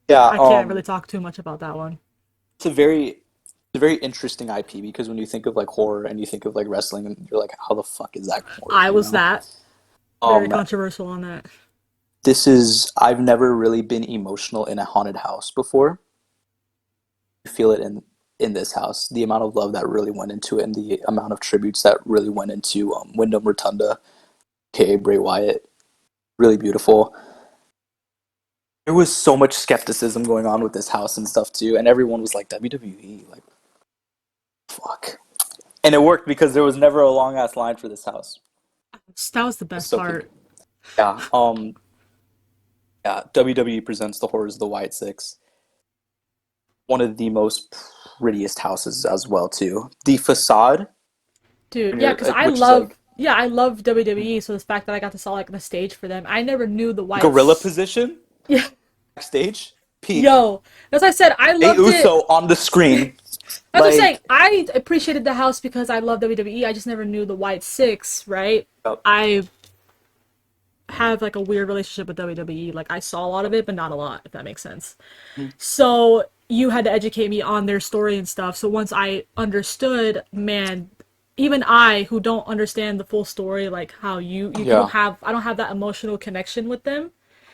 yeah. I can't really talk too much about that one. It's a very interesting IP because when you think of like horror and you think of like wrestling, and you're like, how the fuck is that gonna work? I You was know? that very Um, controversial on that. this is I've never really been emotional in a haunted house before. You feel it in this house. The amount of love that really went into it, and the amount of tributes that really went into Wyndham Rotunda, aka Bray Wyatt. Really beautiful. There was so much skepticism going on with this house and stuff too, and everyone was like WWE, like fuck. And it worked because there was never a long ass line for this house. That was the It was best so cute. part. Yeah. Yeah. WWE presents the horrors of the White Six. One of the most prettiest houses as well too. The facade, Dude, yeah, because which is like I love WWE, so the fact that I got to saw like the stage for them, I never knew the gorilla whites. position Yeah, backstage, peak. yo, as I said, I Jey loved it. Uso on the screen, As I'm saying, like I appreciated the house because I love WWE. I just never knew the White Six, right? I have like a weird relationship with WWE. Like I saw a lot of it, but not a lot, if that makes sense. So you had to educate me on their story and stuff. So once I understood, man, even I who don't understand the full story, like how you don't yeah, have, I don't have that emotional connection with them.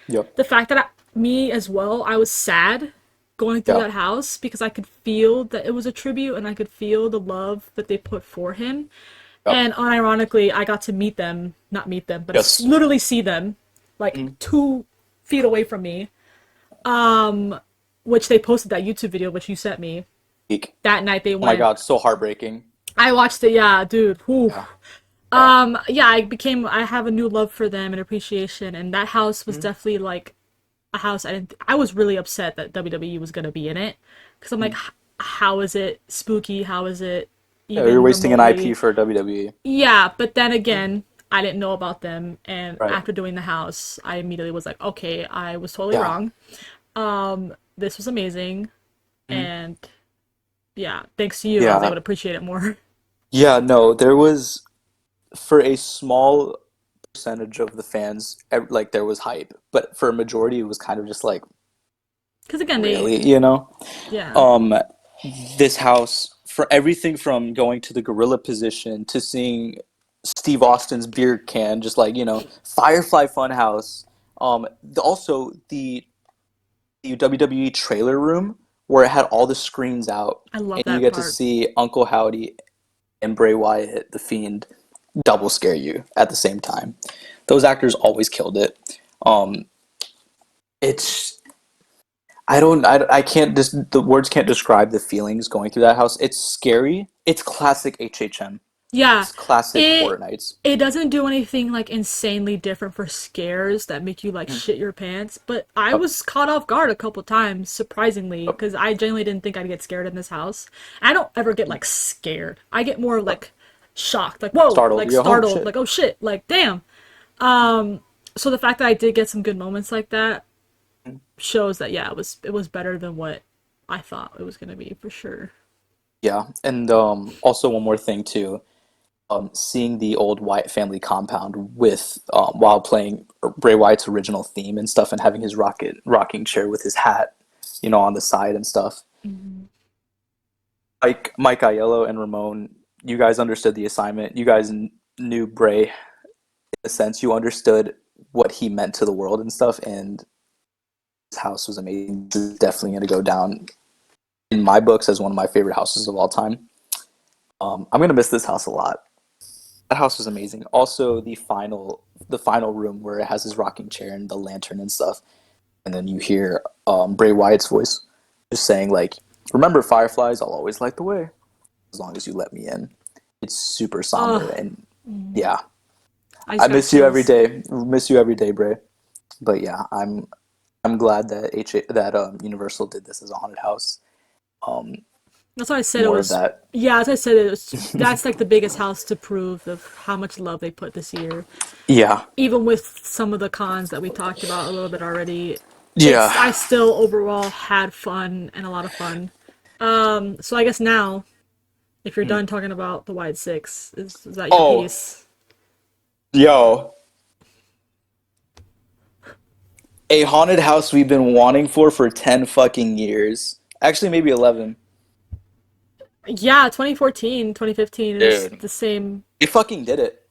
yep, The fact that me as well, I was sad going through yeah, that house because I could feel that it was a tribute and I could feel the love that they put for him. yep, And unironically, I got to meet them, not meet them, but yes. literally see them like Mhm. 2 feet away from me. Which they posted that YouTube video, which you sent me Peak. that night. They Oh my went. god, so heartbreaking. I watched it. Yeah, dude. Whew. Yeah, yeah. Yeah, I have a new love for them and appreciation, and that house was Mhm. definitely like a house I didn't. I was really upset that WWE was gonna be in it because I'm like, Mm. how is it spooky? How is it Yeah, you're even wasting an IP remotely? for WWE. Yeah, but then again, I didn't know about them, and Right. after doing the house, I immediately was like, okay, I was totally Yeah. wrong. This was amazing, Mhm. and yeah, thanks to you, I was able Yeah. to appreciate it more. Yeah, no, there was for a small percentage of the fans, like there was hype, but for a majority, it was kind of just like, Because again, they, really, you know? yeah, Um, this house, for everything from going to the gorilla position to seeing Steve Austin's beer can, just like, Firefly Funhouse. Also the WWE trailer room where it had all the screens out, I love and you that get to part. see Uncle Howdy and Bray Wyatt, the Fiend, double scare you at the same time. Those actors always killed it. Um, it's I can't just the words can't describe the feelings going through that house. It's scary. It's classic HHN. Yeah, It's classic it Horror Nights. it doesn't do anything like insanely different for scares that make you like Mm. shit your pants, but I Yep. was caught off guard a couple times, surprisingly, Yep. because I genuinely didn't think I'd get scared in this house. I don't ever get Mm. like scared. I get more Yep. like shocked, like whoa, Startled. like You go, oh startled, shit. like oh shit, like damn. So the fact that I did get some good moments like that Mm. shows that yeah, it was better than what I thought it was gonna be for sure. Yeah, and also one more thing too. Seeing the old Wyatt family compound with while playing Bray Wyatt's original theme and stuff, and having his rocking chair with his hat, on the side and stuff. Mhm. Mike Aiello and Ramon, you guys understood the assignment. You guys knew Bray in a sense. You understood what he meant to the world and stuff. And his house was amazing. This is definitely going to go down in my books as one of my favorite houses of all time. I'm going to miss this house a lot. That house was amazing. Also, the final room where it has his rocking chair and the lantern and stuff, and then you hear Bray Wyatt's voice just saying like, "Remember, Fireflies, I'll always light the way as long as you let me in." It's super somber, Ugh, and yeah, I just I got miss you every chills. day. Miss you every day, Bray. But yeah, I'm glad that Universal did this as a haunted house. Um, That's why I said it More of was. that. Yeah, as I said, it was. That's like the biggest house to prove of how much love they put this year. Yeah, Even with some of the cons that we talked about a little bit already, it's. I yeah. still overall had fun and a lot of fun. So I guess now, if you're Hmm. done talking about the Wide Six, is that your Oh, piece? yo, a haunted house we've been wanting for 10 fucking years. Actually, maybe 11. Yeah, 2014, 2015. It was Dude, the same. they fucking did it.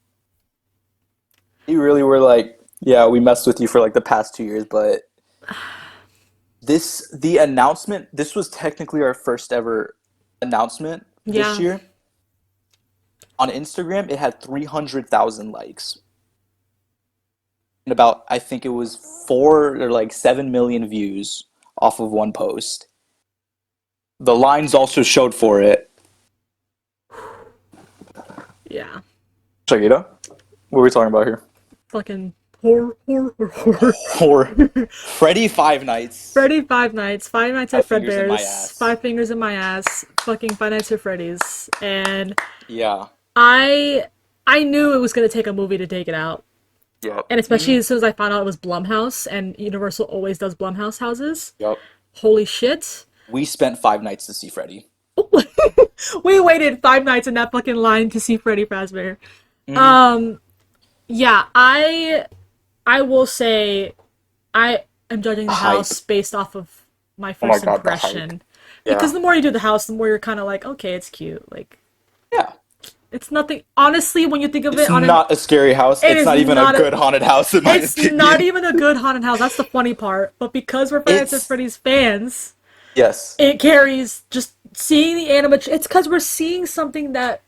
You really were like, yeah, we messed with you for like the past 2 years, but the announcement, this was technically our first ever announcement this Yeah, year. On Instagram, it had 300,000 likes and about, I think it was 4 or like 7 million views off of one post. The lines also showed for it. yeah. Check it out. What are we talking about here? Fucking horror, horror, horror. Or Freddy Five Nights. Freddy Five Nights, Five Nights at Five fingers in my Fredbear's, ass. Five Fingers in My Ass, fucking Five Nights at Freddy's, and Yeah. I I knew it was gonna take a movie to take it out, Yep. and especially Mm-hmm. as soon as I found out it was Blumhouse, and Universal always does Blumhouse houses. Yep. Holy shit! We spent 5 nights to see Freddy. We waited 5 nights in that fucking line to see Freddy Fazbear. Mm-hmm. Yeah, I will say I am judging the Hype. house based off of my Oh my first god, the hype. impression. Because Yeah. the more you do the house, the more you're kind of like, okay, it's cute. Like, Yeah. it's nothing. Honestly, when you think of It's it on an, not a scary house. it It's is not even a not a. good haunted house, in my It's not opinion. even a good haunted house. That's the funny part. But because we're Five Nights at It's Freddy's fans, yes. it carries just seeing the animation. It's because we're seeing something that,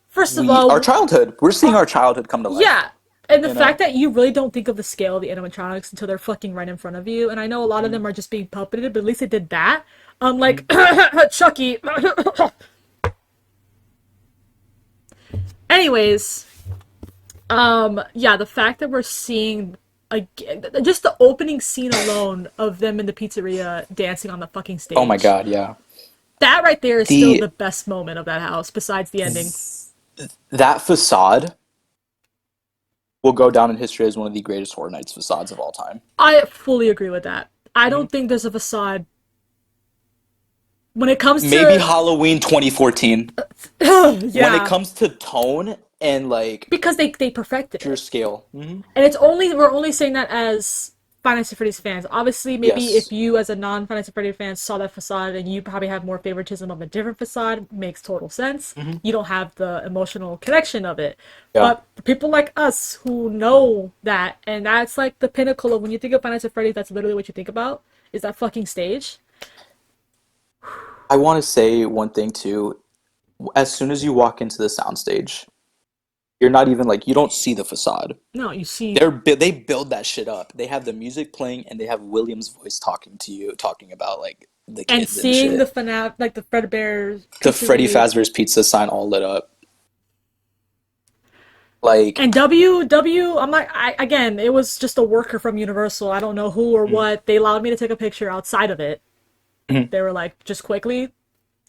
first of Our all, childhood. We're seeing our childhood come to life. yeah. And the You fact know. that you really don't think of the scale of the animatronics until they're fucking right in front of you. And I know a lot of Mm-hmm. them are just being puppeted, but at least they did that. Unlike Mm-hmm. Chucky. Anyways, yeah, the fact that we're seeing just the opening scene alone of them in the pizzeria dancing on the fucking Oh my stage. God, yeah. That right there is still The the best moment of that house, besides the ending. that facade will go down in history as one of the greatest Horror Nights facades of all time. I fully agree with that. I Mhm. don't think there's a facade when it comes Maybe to Halloween 2014. When it yeah, comes to tone and like because they perfected sheer it. scale. Hmm. And it's only we're only saying that as Five Nights at Freddy's fans. Obviously, maybe if Yes. you as a non Five Nights at Freddy's fan saw that facade and you probably have more favoritism of a different facade, makes total sense. Hmm. You don't have the emotional connection of it. Yeah. But for people like us who know that, and that's like the pinnacle of when you think of Five Nights at Freddy's, that's literally what you think about, is that fucking stage. I want to say one thing too. As soon as you walk into the soundstage, you're not even like you don't see the facade. No, you see They build that shit up. They have the music playing and they have William's voice talking to you, talking about like the and kids and seeing the shit. FNAF, like the Fredbear The Freddy Pizzeria. Fazbear's Pizza sign all lit up. Like, And W, I'm like, again, it was just a worker from Universal. I don't know who or mhm, what. They allowed me to take a picture outside of it. mhm, They were like, just quickly,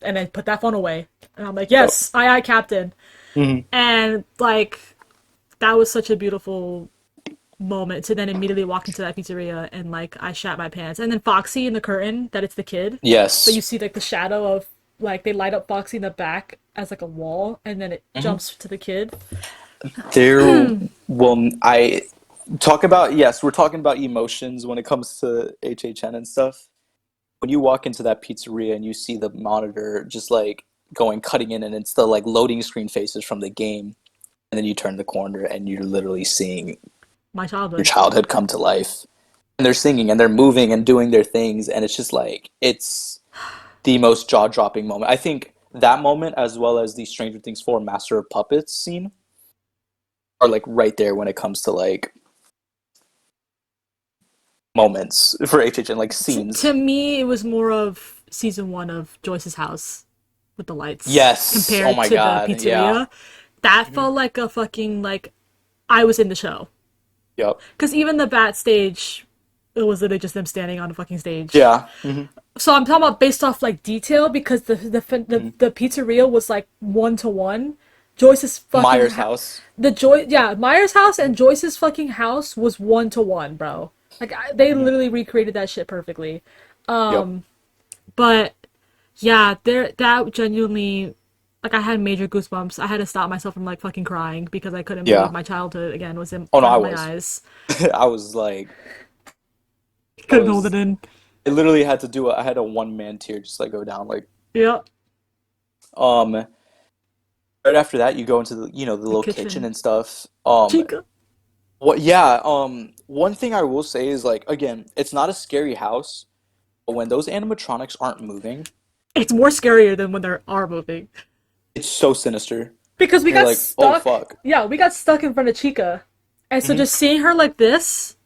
and then put that phone away. And I'm like, yep, yes, aye, Captain. mhm, And like, that was such a beautiful moment to then immediately walk into that pizzeria and like, I shat my pants. And then Foxy in the curtain, that it's the kid, but you yes, see like the shadow of like they light up Foxy in the back as like a wall, and then it mhm. jumps to the kid. There will I talk about yes, we're talking about emotions when it comes to HHN and stuff. When you walk into that pizzeria and you see the monitor just like going cutting in and it's the like loading screen faces from the game and then you turn the corner and you're literally seeing My your childhood. childhood come to life and they're singing and they're moving and doing their things and it's just like it's the most jaw-dropping moment. I think that moment as well as the Stranger Things 4 Master of Puppets scene are like right there when it comes to like moments for HHN like To scenes. me, it was more of season one of Joyce's house with the lights Yes. Oh compared my to the god. Yeah. pizzeria. That Hmm. felt like a fucking like I was in the show. Yep. Because even the bat stage, it was literally just them standing on the fucking stage. Yeah. Hmm. So I'm talking about based off like detail because Hmm. the pizzeria was like 1-to-1. Joyce's fucking Myers house. the Joy yeah Myers house and Joyce's fucking house was 1-to-1, bro. Like they Hmm. literally recreated that shit perfectly. Yep. But yeah, there that genuinely like I had major goosebumps. I had to stop myself from like fucking crying because I couldn't believe Yeah. my childhood again was in Oh no, front I of my was. eyes. I was like, I Couldn't hold it was. in. I literally had to do. I had a one man tear just like go down. Like, Yeah, um, right after that, you go into the the the little kitchen kitchen. and stuff. Chica. What? Yeah. One thing I will say is like again, it's not a scary house, but when those animatronics aren't moving, It's more scarier than when they are moving. it's so sinister. Because we And you're got like, oh stuck. fuck. Yeah, we got stuck in front of Chica. And so Hmm. just seeing her like this,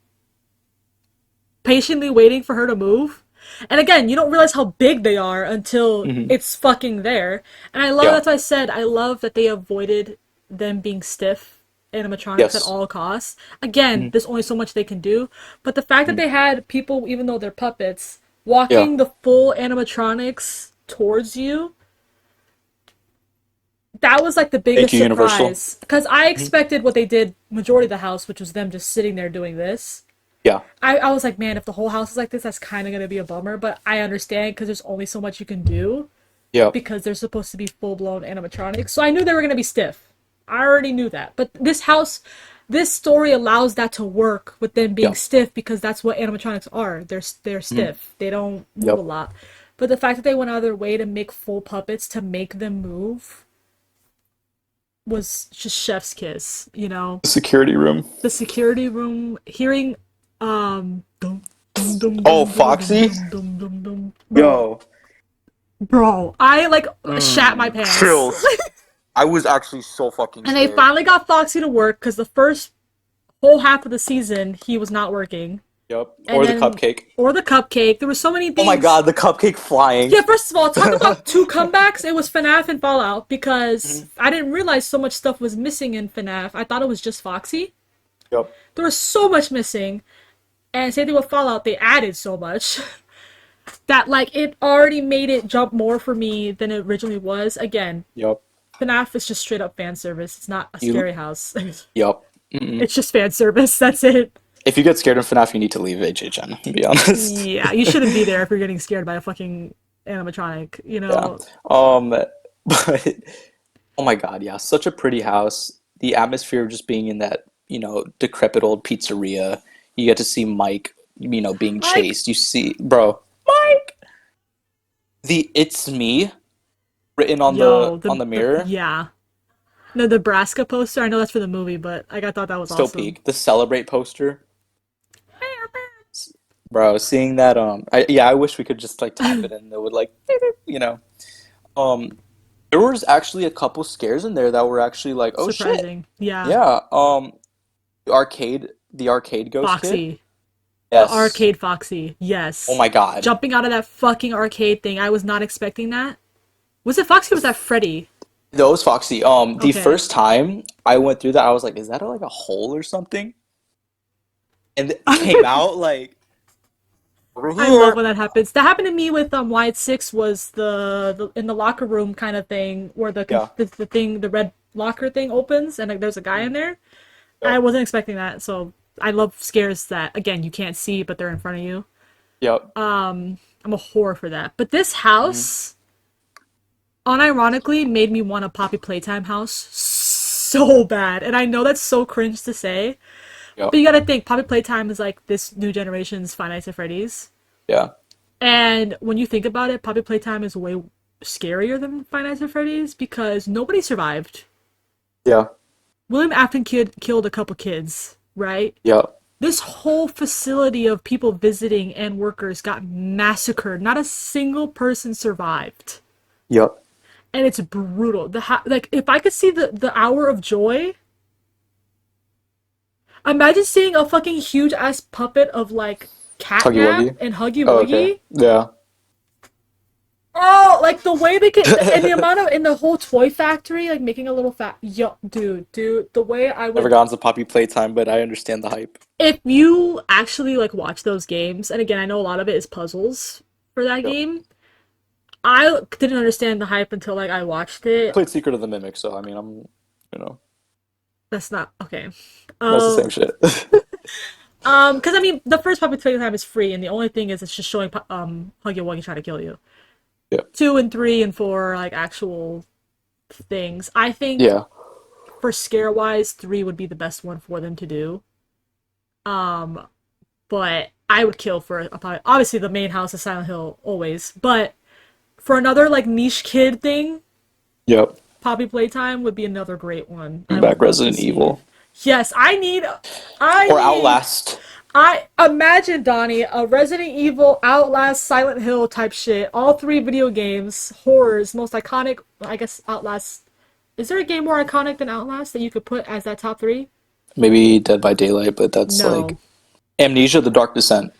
patiently waiting for her to move. And again, you don't realize how big they are until Hmm. it's fucking there. And I love Yeah. that's what I said. I love that they avoided them being stiff animatronics at Yes. all costs. Again, Hmm. there's only so much they can do. But the fact that Hmm. they had people, even though they're puppets, Yeah. walking the full animatronics towards you, that was like the Thank biggest you, Universal. surprise. Because I Hmm. expected what they did majority of the house, which was them just sitting there doing this. Yeah. I was like, man, if the whole house is like this, that's kind of going to be a bummer. But I understand because there's only so much you can do Yeah. because they're supposed to be full blown animatronics. So I knew they were going to be stiff. I already knew that. But this house, this story allows that to work with them being Yeah. stiff because that's what animatronics are. They're Hmm. stiff. They don't move a Yep. lot. But the fact that they went out of their way to make full puppets to make them move was just chef's kiss, you know. The security room. The security room, hearing dum dum dum Oh, dum dum Foxy. dum dum dum dum, bro, Yo. bro, I like shat my pants. Chills. I was actually so fucking And they scared. finally got Foxy to work because the first whole half of the season he was not working, Yep. and Or the then cupcake. or the cupcake. There were so many Oh my things. god, the cupcake flying. Yeah, first of all, talk about two comebacks. It was FNAF and Fallout because Mhm. I didn't realize so much stuff was missing in FNAF. I thought it was just Foxy. Yep. There was so much missing. And same thing with Fallout, they added so much that like it already made it jump more for me than it originally was. Again, Yep. FNAF is just straight up fan service. It's not a You. scary house. Yep. Mm-mm. It's just fan service. That's it. If you get scared of FNAF, you need to leave HHN. To be honest. Yeah, you shouldn't be there if you're getting scared by a fucking animatronic, you Yeah. know? But oh my God, yeah, such a pretty house. The atmosphere of just being in that, decrepit old pizzeria. You get to see Mike, being Like, chased. You see, bro, Mike. The "It's me" written on the yo, on the mirror. yeah. The Nebraska poster, I know that's for the movie, but I thought that was Still awesome. peak. The "Celebrate" poster, bro. Seeing that, yeah, I wish we could just like tap it and it would like, you know, um, there was actually a couple scares in there that were actually like, oh shit, Surprising. Yeah. yeah. The arcade ghost kid. Foxy. The Yes. arcade Foxy. Oh Yes. my God. Jumping out of that fucking arcade thing. I was not expecting that. Was it Foxy or was that Freddy? Those Foxy. The Okay. first time I went through that, I was like, is that like a hole or something? And it came out like over I love here. when that happens. That happened to me with Wyatt Six was the in the locker room kind of thing where Yeah. the thing the red locker thing opens and like there's a guy in Mhm. there. I Yep. wasn't expecting that, so I love scares that again you can't see but they're in front of you. Yep. I'm a whore for that. But this Hmm. house unironically made me want a Poppy Playtime house so bad. And I know that's so cringe to say, Yep. but you gotta think Poppy Playtime is like this new generation's Five Nights at Freddy's. Yeah. And when you think about it, Poppy Playtime is way scarier than Five Nights at Freddy's because nobody survived. Yeah. William Afton killed a couple kids, right? Yep. This whole facility of people visiting and workers got massacred. Not a single person survived. Yep. And it's brutal. Like if I could see the hour of joy, imagine seeing a fucking huge ass puppet of like Huggy Catnap Wuggy. and Huggy Oh, okay. Wuggy. Yeah. Oh, like the way they could and the amount of in the whole toy factory, like making a little fat yo, dude, the way I Never would gone to Poppy Playtime, but I understand the hype. if you actually like watch those games, and again, I know a lot of it is puzzles for that Yep. game. I didn't understand the hype until like I watched I it. played Secret of the Mimic, so I mean, That's not okay. that's the Um, same shit. because I mean, the first puppet playtime is free, and the only thing is it's just showing Huggy Wuggy try to kill you. Yeah. 2 and 3 and 4 are like actual things. I think Yeah. for scare wise, 3 would be the best one for them to do. Um, but I would kill for a puppet. Obviously, the main house is Silent Hill always, but for another like niche kid thing, Yep. Poppy Playtime would be another great one. Bring I back would love to Resident see. Evil Yes, I or need Outlast. I imagine Donnie a Resident Evil, Outlast, Silent Hill type shit. All three video games, horrors, most iconic. I guess Outlast. Is there a game more iconic than Outlast that you could put as that top three? Maybe Dead by Daylight, but that's like No, Amnesia: The Dark Descent.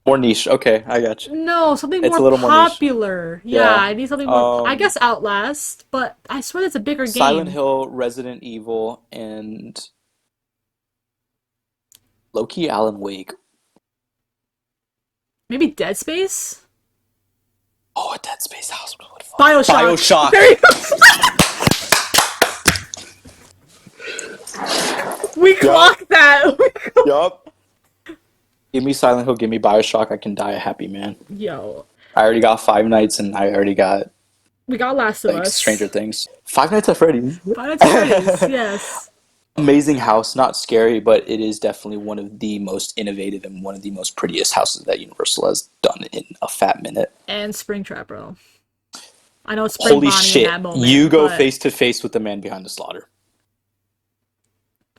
More niche. Okay, I got you. no, something It's more a little more niche. popular. Yeah, Yeah. I need something more. I Um, guess Outlast, but I swear that's a bigger Silent game. Hill, Resident Evil, and Loki Alan Wake. Maybe Dead Space, Oh, a Dead Space house. What fun. Bioshock. Bioshock. There you go. We Yup. clocked that. Yup. Give me Silent Hill, give me Bioshock. I can die a happy man. Yo, I already got Five Nights and I already got we got Last of like Stranger Us. Things. Five Nights at Freddy's. Five Nights at Freddy's. Yes. Amazing house, not scary, but it is definitely one of the most innovative and one of the most prettiest houses that Universal has done in a fat minute. And Springtrap, bro. I know it's Spring Holy Bonnie in shit. that You moment, go but face to face with the man behind the slaughter.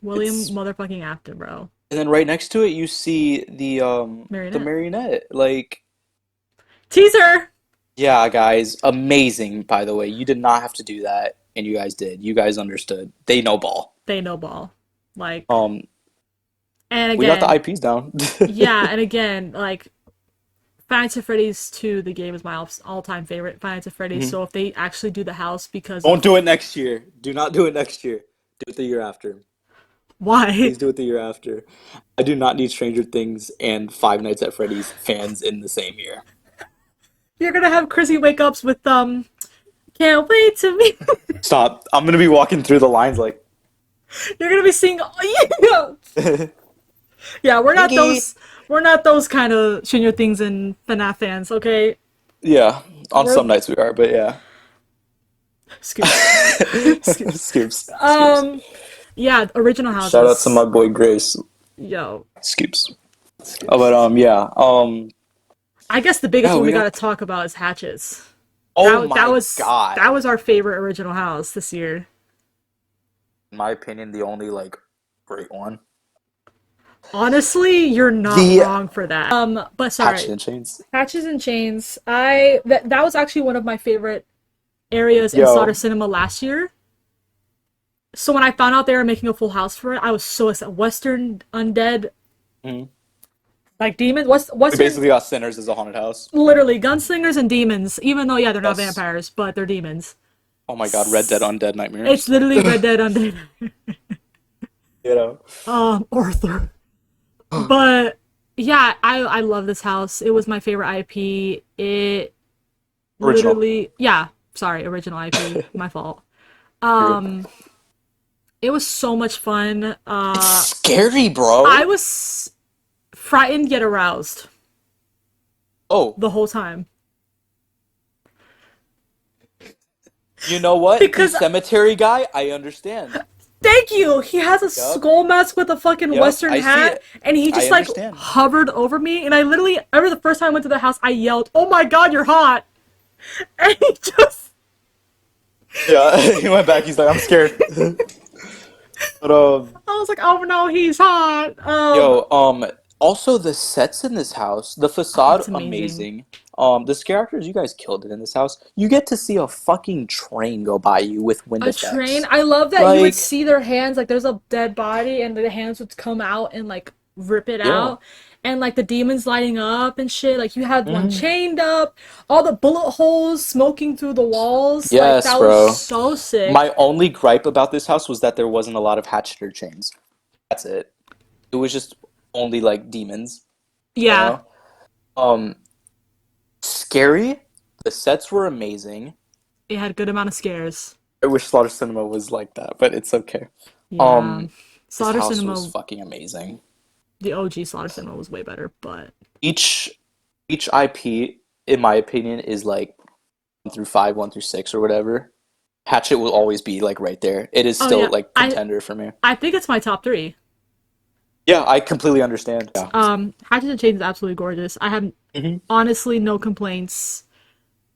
William It's motherfucking Afton, bro. and then right next to it you see the Marionette. marionette. Like, Teaser! yeah, guys, amazing by the way. You did not have to do that and you guys did. You guys understood. They know ball. They know ball. Like, Um and we got the again, IPs down. yeah, and again, like, Five Nights at Freddy's 2, the game is my all-time favorite Five Nights at Freddy's, Mhm. so if they actually do the house because Don't of do it next year. Do not do it next year. Do it the year after. Why? Please do it the year after. I do not need Stranger Things and Five Nights at Freddy's fans in the same year. You're gonna have Chrissy wake ups with can't wait to meet. Stop. I'm gonna be walking through the lines like You're gonna be singing. Oh, yeah, yeah. Pinky. We're not those kind of Stranger Things and FNAF fans. Okay, Yeah, on we're some nights we are, but yeah. scoops, scoops. Scoops. Scoops. Um, yeah, original Shout out to my houses. boy Grace. Yo, Scoops. Oh, but scoops. yeah. I guess the biggest Yeah, one we we gotta got. talk about is Hatches. Oh my That God. was our favorite original house this year. In my opinion, the only like great one. Honestly, you're not The wrong for that. But Hatchet sorry, and Chains. Hatches and Chains. That was actually one of my favorite areas in Slaughter Yo, Cinema last year. So when I found out they were making a full house for it, I was so excited. Western undead, mhm. like demons. We Western, basically got Sinners as a haunted house. literally gunslingers and demons. Even though yeah, they're not Yes. vampires, but they're demons. Oh my God, Red Dead Undead It's Nightmares. literally Red Dead Undead. You know. Arthur. But yeah, I love this house. It was my favorite IP. It Original. literally yeah. Sorry, original IP. My fault. You're good. It was so much fun. It's scary, I bro. was frightened yet aroused Oh, the whole time you know what? The because cemetery guy, I understand. thank you. He has a Yup. skull mask with a fucking Yep, western I see hat, it. and he I just like understand. hovered over me, and I literally, I remember the first time I went to the house, I yelled, "Oh my god, you're hot!" And he just, Yeah, he went back. He's like, I'm scared. But I was like, "Oh no, he's hot." yo, also the sets in this house, the Oh, facade, it's amazing. amazing. The scare actors, you guys killed it in this house. You get to see a fucking train go by you with wind A train. effects. I love that you would Like, see their hands, like there's a dead body, and the hands would come out and like rip it yeah. out, and like the demons lighting up and shit. Like you had one Mhm. chained up, all the bullet holes smoking through the walls. Like Yes, that was bro. so sick. My only gripe about this house was that there wasn't a lot of hatchet or chains. That's it. It was just only like demons, you Yeah, know? Um, Scary. The sets were amazing. it had a good amount of scares. I wish Slaughter Cinema was like that, but it's okay. Yeah, Um, this Slaughter house was Cinema, fucking amazing. the OG Slaughter Cinema was way better, but Each each IP, in my opinion, is like 1 through 5, 1 through 6, or whatever. Hatchet will always be like right there. It is oh still yeah, like contender for me. I think it's my top three. Yeah, I completely understand. Yeah. Hatchet and Chains is absolutely gorgeous. I have Hmm. honestly no complaints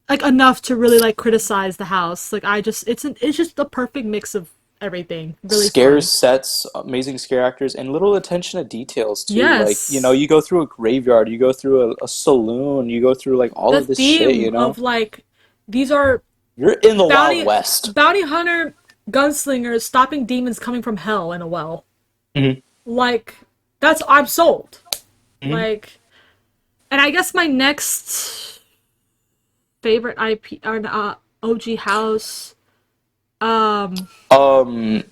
like enough to really like criticize the house. Like I just it's just the perfect mix of everything. Really Scares fun. sets, amazing scare actors, and little attention to details too. Like, Yes. you go through a graveyard, you go through a saloon, you go through like all The of this shit, theme you of know? like these are You're in the Wild bounty West. bounty hunter gunslingers stopping demons coming from hell in a well. Hmm. Like that's I'm sold. Hmm. Like and I guess my next favorite IP or OG house um Um,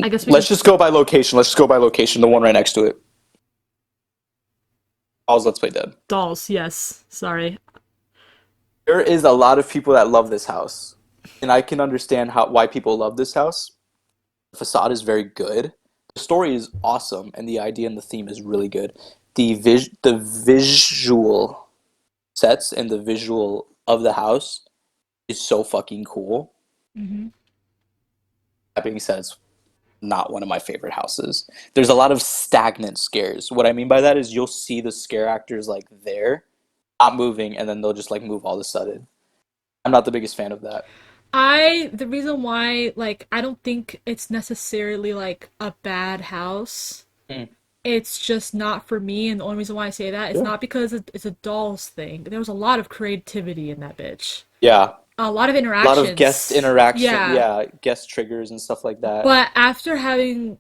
I guess we let's could just go by location. Let's just go by location. The one right next to it. All's Let's Play Dead. dolls, yes. Sorry. There is a lot of people that love this house, and I can understand how why people love this house. The facade is very good. The story is awesome, and the idea and the theme is really good. The visual sets and the visual of the house is so fucking cool. Mm-hmm. That being said, it's not one of my favorite houses. There's a lot of stagnant scares. What I mean by that is you'll see the scare actors like there, not moving, and then they'll just like move all of a sudden. I'm not the biggest fan of that. The reason why, like, I don't think it's necessarily like a bad house. Mm. It's just not for me, and the only reason why I say that is Yeah. not because it's a dolls thing. There was a lot of creativity in that bitch. Yeah. A lot of A lot of guest interactions. interaction. Yeah. Yeah. Guest triggers and stuff like that. But after having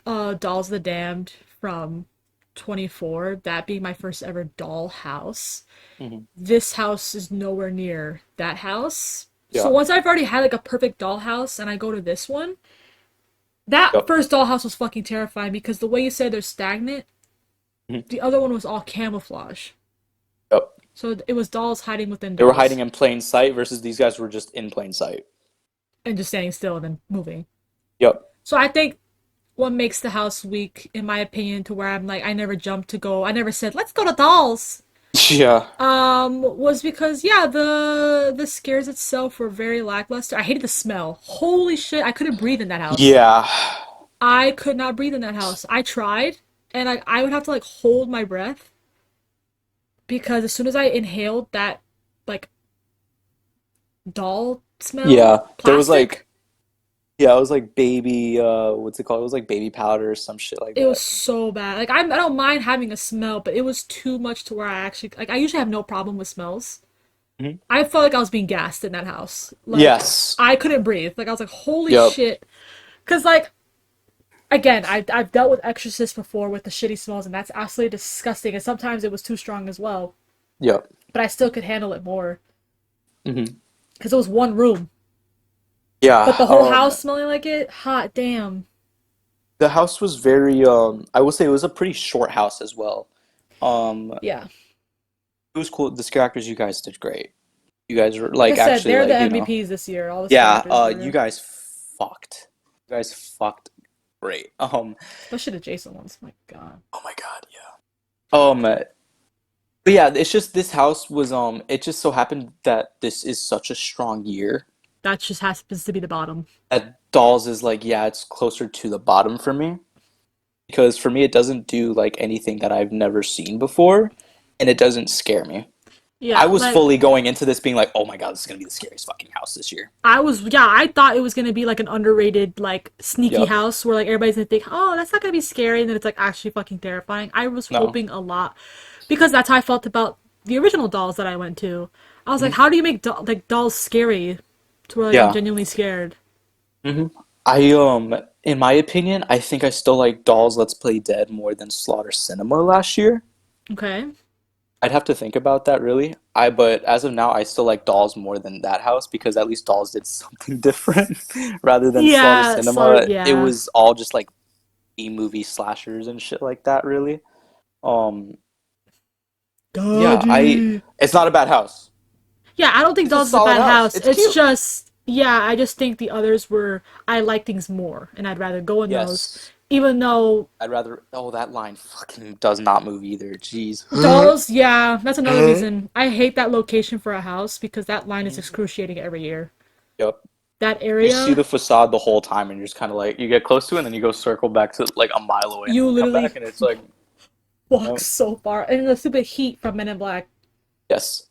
Dolls of the Damned from 24, that being my first ever doll house, Hmm. this house is nowhere near that house. So Yeah. once I've already had like a perfect doll house and I go to this one, That Yep. first dollhouse was fucking terrifying because the way you said they're stagnant, Mhm. the other one was all camouflage. Yep. So it was dolls hiding within They were hiding dolls in plain sight versus these guys were just in plain sight. and just standing still and then moving. Yep. So I think what makes the house weak, in my opinion, to where I'm like, I never jumped to go, I never said, let's go to dolls. Yeah. Was because yeah, the scares itself were very lackluster. I hated the smell. Holy shit, I couldn't breathe in that house. Yeah. I could not breathe in that house. I tried, and I would have to like hold my breath because as soon as I inhaled that like doll smell, Yeah. There was plastic, like yeah, it was like baby what's it called? It was like baby powder or some shit like it was that. so bad. Like I don't mind having a smell, but it was too much to where I actually like I usually have no problem with smells. Mhm. I felt like I was being gassed in that house. Like Yes. I couldn't breathe. Like I was like, holy Yep. shit. Cause like again, I've dealt with exorcists before with the shitty smells, and that's absolutely disgusting. And sometimes it was too strong as well. Yep. But I still could handle it more Hmm. because it was one room. But Yeah. the whole house smelling like it, hot damn. The house was very I will say it was a pretty short house as well. Yeah. It was cool. The scare actors, you guys did great. You guys were Like I like said, actually they're the like, you know. MVPs this year. All the scare Yeah, actors you were, guys fucked. You guys fucked great. especially the Jason ones. My God, Oh my God, yeah. But yeah, it's just this house was it just so happened that this is such a strong year that just happens to be the bottom. that Dolls is like, yeah, it's closer to the bottom for me. Because for me it doesn't do like anything that I've never seen before and it doesn't scare me. I Yeah, was like fully going into this being like, oh my God, this is gonna be the scariest fucking house this year. I thought it was gonna be like an underrated, like sneaky Yep. house where like everybody's gonna think, oh, that's not gonna be scary, and then it's like actually fucking terrifying. I was No. hoping a lot because that's how I felt about the original dolls that I went to. I was like, Mhm. how do you make like dolls scary to where like I'm Yeah. genuinely scared? Hmm. In my opinion, I think I still like Dolls Let's Play Dead more than Slaughter Cinema last year. Okay. I'd have to think about that really. But as of now, I still like Dolls more than that house because at least Dolls did something different rather than Slaughter Yeah, slaughter. Cinema. It Yeah. was all just like B-movie slashers and shit like that, really. Um, yeah, I. Daddy. It's not a bad house. Yeah, I don't think It's a Dolls is a solid bad house. house. It's It's cute. just, yeah, I just think the others were, I like things more, and I'd rather go in those. Yes, Even though I'd rather. Oh, that line fucking does not move either. Jeez. Dolls, yeah, that's another reason. I hate that location for a house because that line is excruciating every year. Yep. That You see area, the facade the whole time, and you're just kind of like, you get close to it, and then you go circle back to like a mile away, and then you you come back, literally and it's like, walk oh, so far. And the stupid heat from Men in Black. yes.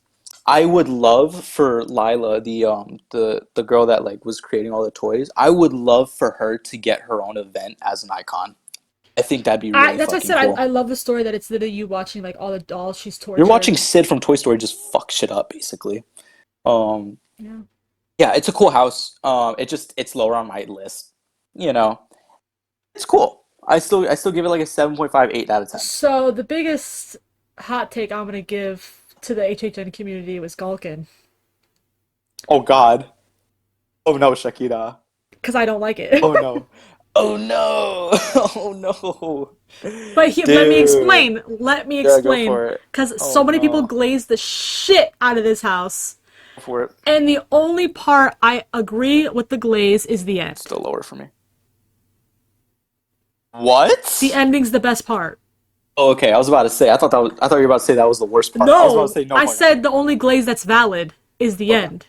I would love for Lila, the girl that like was creating all the toys. I would love for her to get her own event as an icon. I think that'd be really That's what I fucking said. cool. I love the story that it's literally you watching like all the dolls she's You're tortured. watching Sid from Toy Story just fuck shit up, basically. Um, Yeah. yeah, it's a cool house. It's lower on my list. You know, it's cool. I still give it like a 7.58 out of 10. So the biggest hot take I'm gonna give to the HHN community was Gulkin Oh God. Oh no, Shakira. because I don't like it. Oh no. Oh no. Oh no. But let me Dude. explain. Let me Yeah, go explain. for it. Because Oh so many people no. glaze the shit out of this house. Go for it. And the only part I agree with the glaze is the end. Still lower for me. The What? ending's the best part. Oh, okay, I was about to say. I thought you were about to say that was the worst part. I was about to No, say no I point. No said point. the only glaze that's valid is the Okay. end.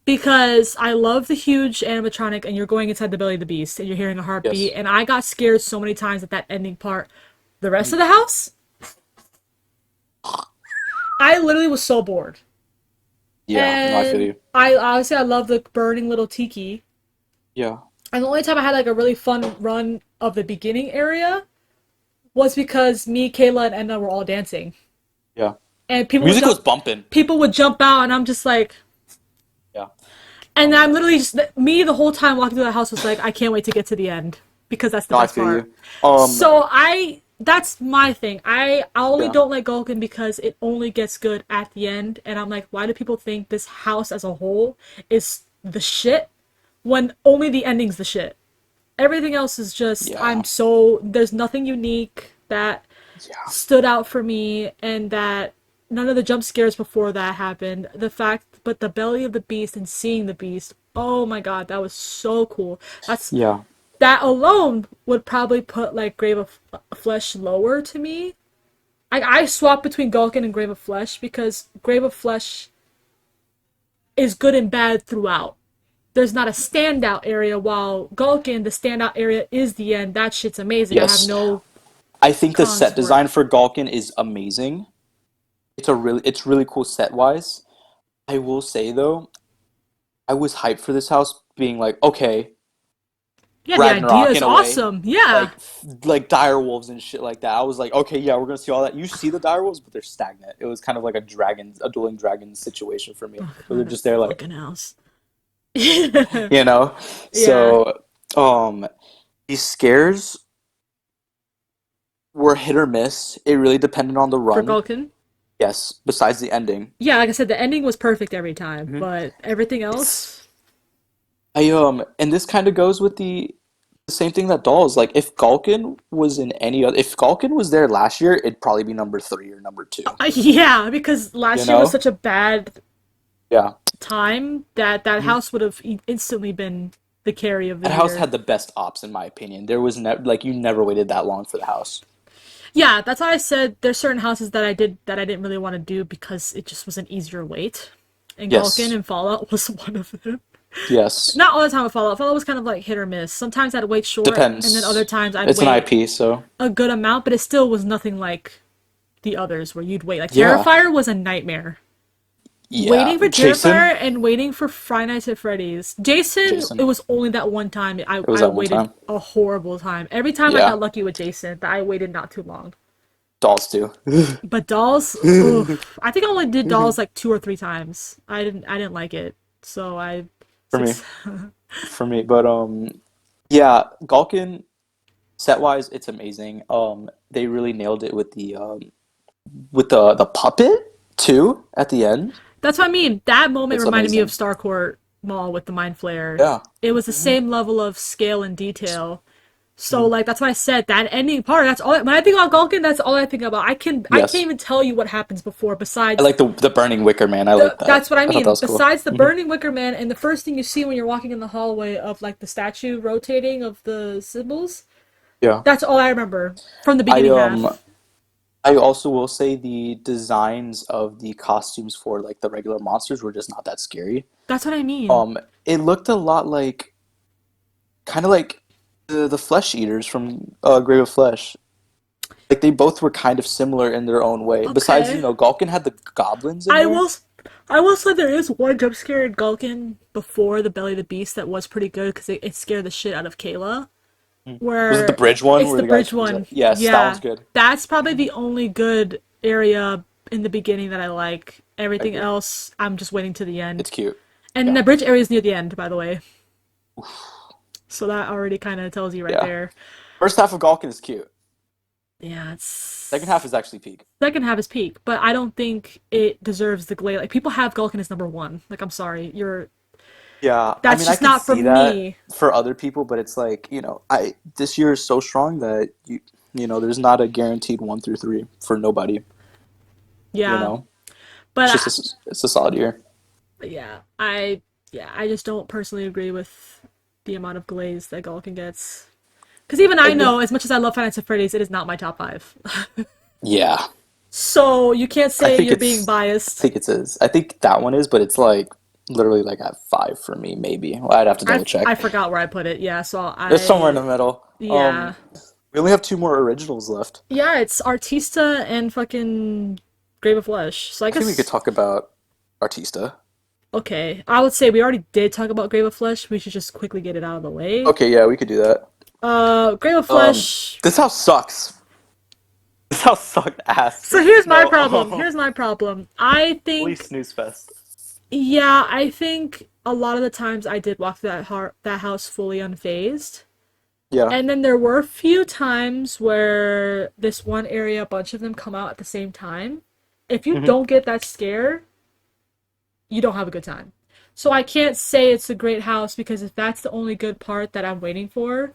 Because I love the huge animatronic, and you're going inside the belly of the beast, and you're hearing a heartbeat, Yes. and I got scared so many times at that ending part. The rest of the house, I literally was so bored. Yeah. No, I feel And you. I obviously I love the burning little tiki. Yeah. And the only time I had like a really fun run of the beginning area was because me, Kayla, and Edna were all dancing, Yeah. and The music was bumping. people would jump out, and I'm just like, Yeah. and I'm literally just me the whole time walking through the house was like, I can't wait to get to the end because that's the No, I best feel part. you. So that's my thing. I only Yeah. don't like Gulkin because it only gets good at the end, and I'm like, why do people think this house as a whole is the shit when only the ending's the shit? Everything else is just Yeah. there's nothing unique that Yeah. stood out for me, and that none of the jump scares before that happened. But the belly of the beast and seeing the beast, oh my god, that was so cool. Yeah. That alone would probably put like Grave of Flesh lower to me. I swap between Gulkin and Grave of Flesh because Grave of Flesh is good and bad throughout. There's not a standout area, while Gulkin, the standout area is the end. That shit's amazing. I have Yes. no I think the cons set for it. design for Galkin is amazing. It's really cool set wise. I will say though, I was hyped for this house being like, okay, Yeah, the idea Ragnarok is in a way. awesome. Yeah. Like dire wolves and shit like that. I was like, okay, yeah, we're gonna see all that. You see the dire wolves, but they're stagnant. It was kind of like a dueling dragon situation for me. Oh Where they're god, just that there like, fucking house. Yeah. you know? Yeah. So these scares were hit or miss. It really depended on the For run. Gulkin. Yes, besides the ending. Yeah, like I said, the ending was perfect every time, Hmm. but everything It's else. and this kind of goes with the same thing that Dolls. Like if Galkin was in any other, if Galkin was there last year, it'd probably be number three or number two. Yeah, because You last year was know? such a bad Yeah. time that that Mhm. house would have instantly been the carry of the That house year. had the best ops in my opinion. There was never like you never waited that long for the house. Yeah, that's why I said there's certain houses that I didn't really want to do because it just was an easier wait. And Gulkin Yes. and Fallout was one of them. Yes. Not all the time with Fallout. Fallout was kind of like hit or miss. Sometimes I'd wait short, and then other Depends. times I'd It's an wait IP, so a good amount, but it still was nothing like the others where you'd wait. Like yeah. Terrifier was a nightmare. Yeah. Waiting for Jason? Terrifier and waiting for Friday Nights at Freddy's. Jason, it Jason. was only that one time It was I that one waited time. a horrible time. Every time I Yeah. got lucky with Jason, that I waited not too long. Dolls too. But Dolls, oof. I think I only did Dolls like 2 or 3 times. I didn't like it. So I For me. six For me. But yeah, Galkin set wise it's amazing. They really nailed it with the puppet too at the end. That's what I mean. That moment It's reminded me of amazing. Starcourt Mall with the Mind Flare. Yeah. It was the Hmm. same level of scale and detail. So like that's why I said that ending part. That's all. When I think about Gulkin, that's all I think about. I can't Yes. even tell you what happens before. I Besides like the burning wicker man. I like that. that's what I I thought that mean. was cool. Besides the Hmm. burning wicker man, and the first thing you see when you're walking in the hallway of like the statue rotating of the symbols. Yeah. That's all I remember from the I beginning half. I also will say the designs of the costumes for like the regular monsters were just not that scary. That's what I mean. It looked a lot like kind of like the flesh eaters from Grave of Flesh. Like they both were kind of similar in their own way. Besides, Okay. Gulkin had the goblins in I there. will. I will say there is one jump scare in Gulkin before the Belly of the Beast that was pretty good because it scared the shit out of Kayla. Was it the Where bridge one it's where the the guy bridge comes up? one. Yes, that one's Yeah, good. that's probably the only good area in the beginning that I like. I Everything agree. else, I'm just waiting to the end. It's cute. And Yeah. the bridge area is near the end, by the way. So that already kind of tells you right Yeah. there. First half of Gulkin is cute. Yeah, Second it's half is actually peak. second half is peak, but I don't think it deserves the glare. Like people have Gulkin as number one. Like I'm sorry, you're Yeah, I that's mean, I just could not for see that me. for other people, but it's like, I this year is so strong that there's not a guaranteed 1 through 3 for nobody, you Yeah, know? but It's a solid year. yeah, I just don't personally agree with the amount of glaze that Gulkin gets. Because even I I agree. know, as much as I love Finance of Freddy's, it is not my top five. Yeah. So you can't I say think you're being it's I biased. think it is. I think that one is, but it's like literally like at 5 for me, maybe. Well, I'd have to double I check. forgot where I put it. Yeah, so It's somewhere in the I middle. yeah We only have two more originals left. yeah it's Artista and fucking Grave of Flesh. So I I think we could guess talk about Artista. okay, I would say we already did talk about Grave of Flesh. We should just quickly get it out of the way. Okay, yeah, we could do that. Grave of Um, Flesh. this house sucks. This house sucked ass. So here's my No, problem. Here's my problem. I holy think snooze fest. yeah, I think a lot of the times I did walk through that house fully unfazed. Yeah. And then there were a few times where this one area, a bunch of them come out at the same time. If you Hmm. don't get that scare, you don't have a good time. So I can't say it's a great house because if that's the only good part that I'm waiting for,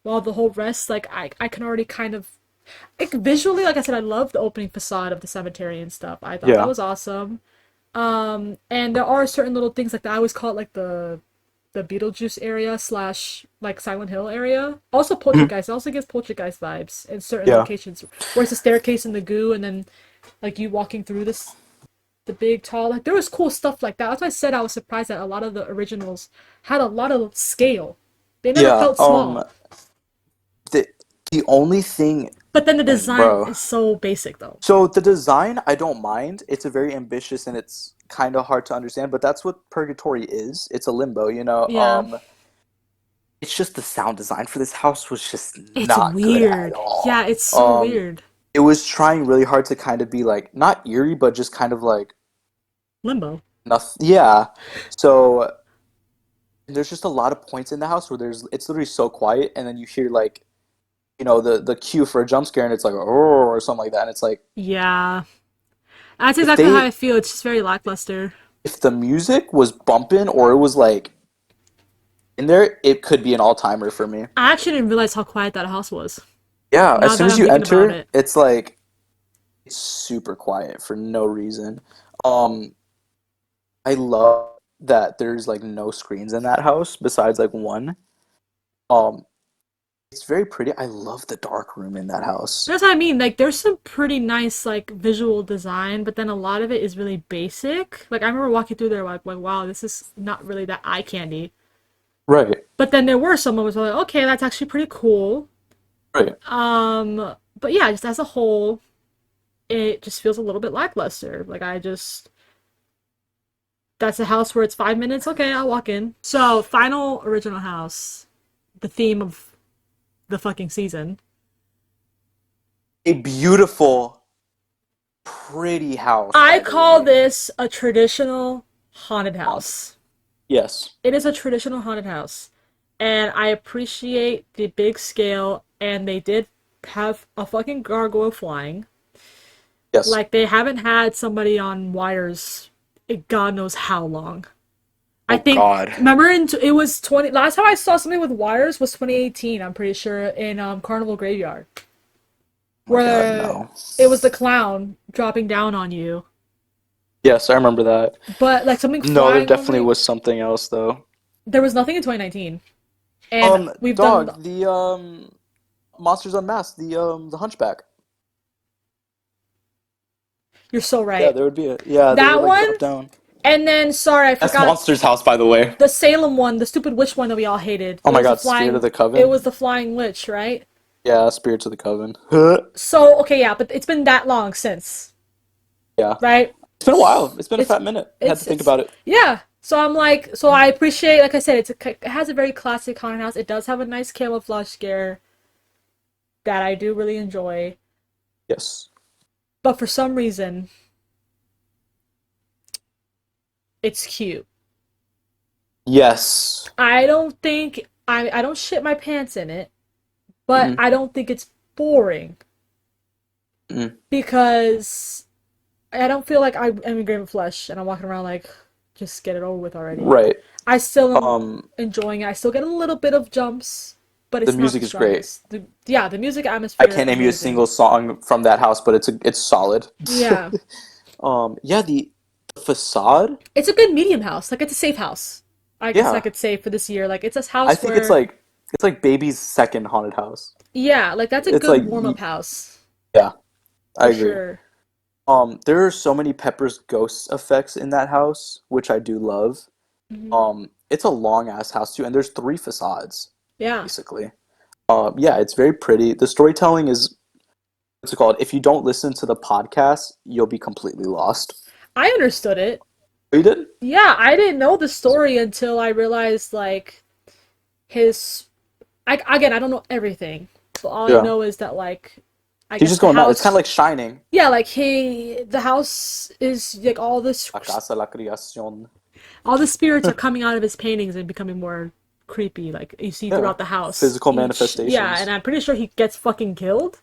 while the whole rest, like I can already kind of like visually, like I said, I love the opening facade of the cemetery and stuff. I thought that Yeah. was awesome. And there are certain little things like that. I always call it like the Beetlejuice area slash like Silent Hill area. Also Mhm. Poltergeist. It also gives Poltergeist vibes in certain Yeah. locations where it's a staircase in the goo and then like you walking through this the big tall like there was cool stuff like that. That's why I said I was surprised that a lot of the originals had a lot of scale. They never Yeah. felt small. The the only thing, But then the and design bro, is so basic though. so the design I don't mind. It's a very ambitious and it's kind of hard to understand, but that's what Purgatory is. It's a limbo, you know. Yeah. It's just the sound design for this house was just It's not good at weird. all. Yeah, it's so weird. It was trying really hard to kind of be like not eerie, but just kind of like Limbo. nothing. Yeah. So there's just a lot of points in the house where there's it's literally so quiet, and then you hear like the cue for a jump scare, and it's like oh or something like that, and it's like Yeah. That's if exactly how they I feel. It's just very lackluster. if the music was bumping or it was like in there, it could be an all timer for me. I actually didn't realize how quiet that house was. Yeah, as Now soon that as I'm you thinking about enter, it. it's like it's super quiet for no reason. Um, I love that there's like no screens in that house besides like one. Um, it's very pretty. I love the dark room in that house. That's what I mean. Like, there's some pretty nice, like, visual design, but then a lot of it is really basic. Like, I remember walking through there, like wow, this is not really that eye candy. Right, But then there were some moments where, like, okay, that's actually pretty cool. right. But yeah, just as a whole, it just feels a little bit lackluster. Like, that's a house where it's 5 minutes. Okay, I'll walk in. So, final original house, the theme of the fucking season. A beautiful, pretty house, I by the call way. this a traditional haunted Haunted. house. Yes, It is a traditional haunted house. And I appreciate the big scale, and they did have a fucking gargoyle flying. yes. Like, they haven't had somebody on wires God knows how long. I Oh think, God. remember, it was 20, last time I saw something with wires was 2018, I'm pretty sure, in Carnival Graveyard. Oh my God, Where no. it was the clown dropping down on you. Yes, I remember that. But, like, something No, there flying definitely over. was something else though. There was nothing in 2019. And we've done. Dog, the Monsters Unmasked, the Hunchback. You're so Yeah, right. there would be a yeah, they would That like one, drop down. and then sorry, I That's forgot Monsters House, by the way. the Salem one, the stupid witch one that we all hated. Oh my God, Spirit of the It Coven. was the flying witch, right? Yeah, Spirits of the Coven. So okay, yeah, but it's been that long since, Yeah, right? it's been a while. It's been a It's fat minute. I had to think it's about it. yeah. So I'm like, so I appreciate, like I said, it has a very classic haunted house. It does have a nice camouflage scare that I do really enjoy, Yes. but for some reason, it's cute. Yes. I don't think I don't shit my pants in it, but Mm-mm. I don't think it's boring Mm-mm. because I don't feel like I'm in Game of Flesh and I'm walking around like just get it over with already. Right. I still am Um, enjoying it. I still get a little bit of jumps, but the it's not the music is great. strongest. Yeah, the music I atmosphere can't name you a amazing. single song from that house, but it's solid. Yeah. Yeah, the facade. It's a good medium house. Like it's a safe house. I guess I Yeah, could say for this year. Like it's a I house think where it's like baby's second haunted house. yeah, like that's a It's like good warm-up house yeah, I for agree. sure. There are so many Pepper's ghost effects in that house, which I do love. Hmm. It's a long ass house too, and there's three facades Yeah. basically. Yeah, it's very pretty. The storytelling is what's it called? If you don't listen to the podcast, you'll be completely lost. I understood it. Oh, you did? Yeah, I didn't know the story until I realized like his again, I don't know everything. But all I Yeah. know is that like I He's guess just the going mad. It's kind of house like Shining. yeah, like the house is like La casa, la creación. all the spirits are coming out of his paintings and becoming more creepy like you see Yeah. throughout the house. Physical Each yeah, and manifestations. I'm pretty sure he gets fucking killed.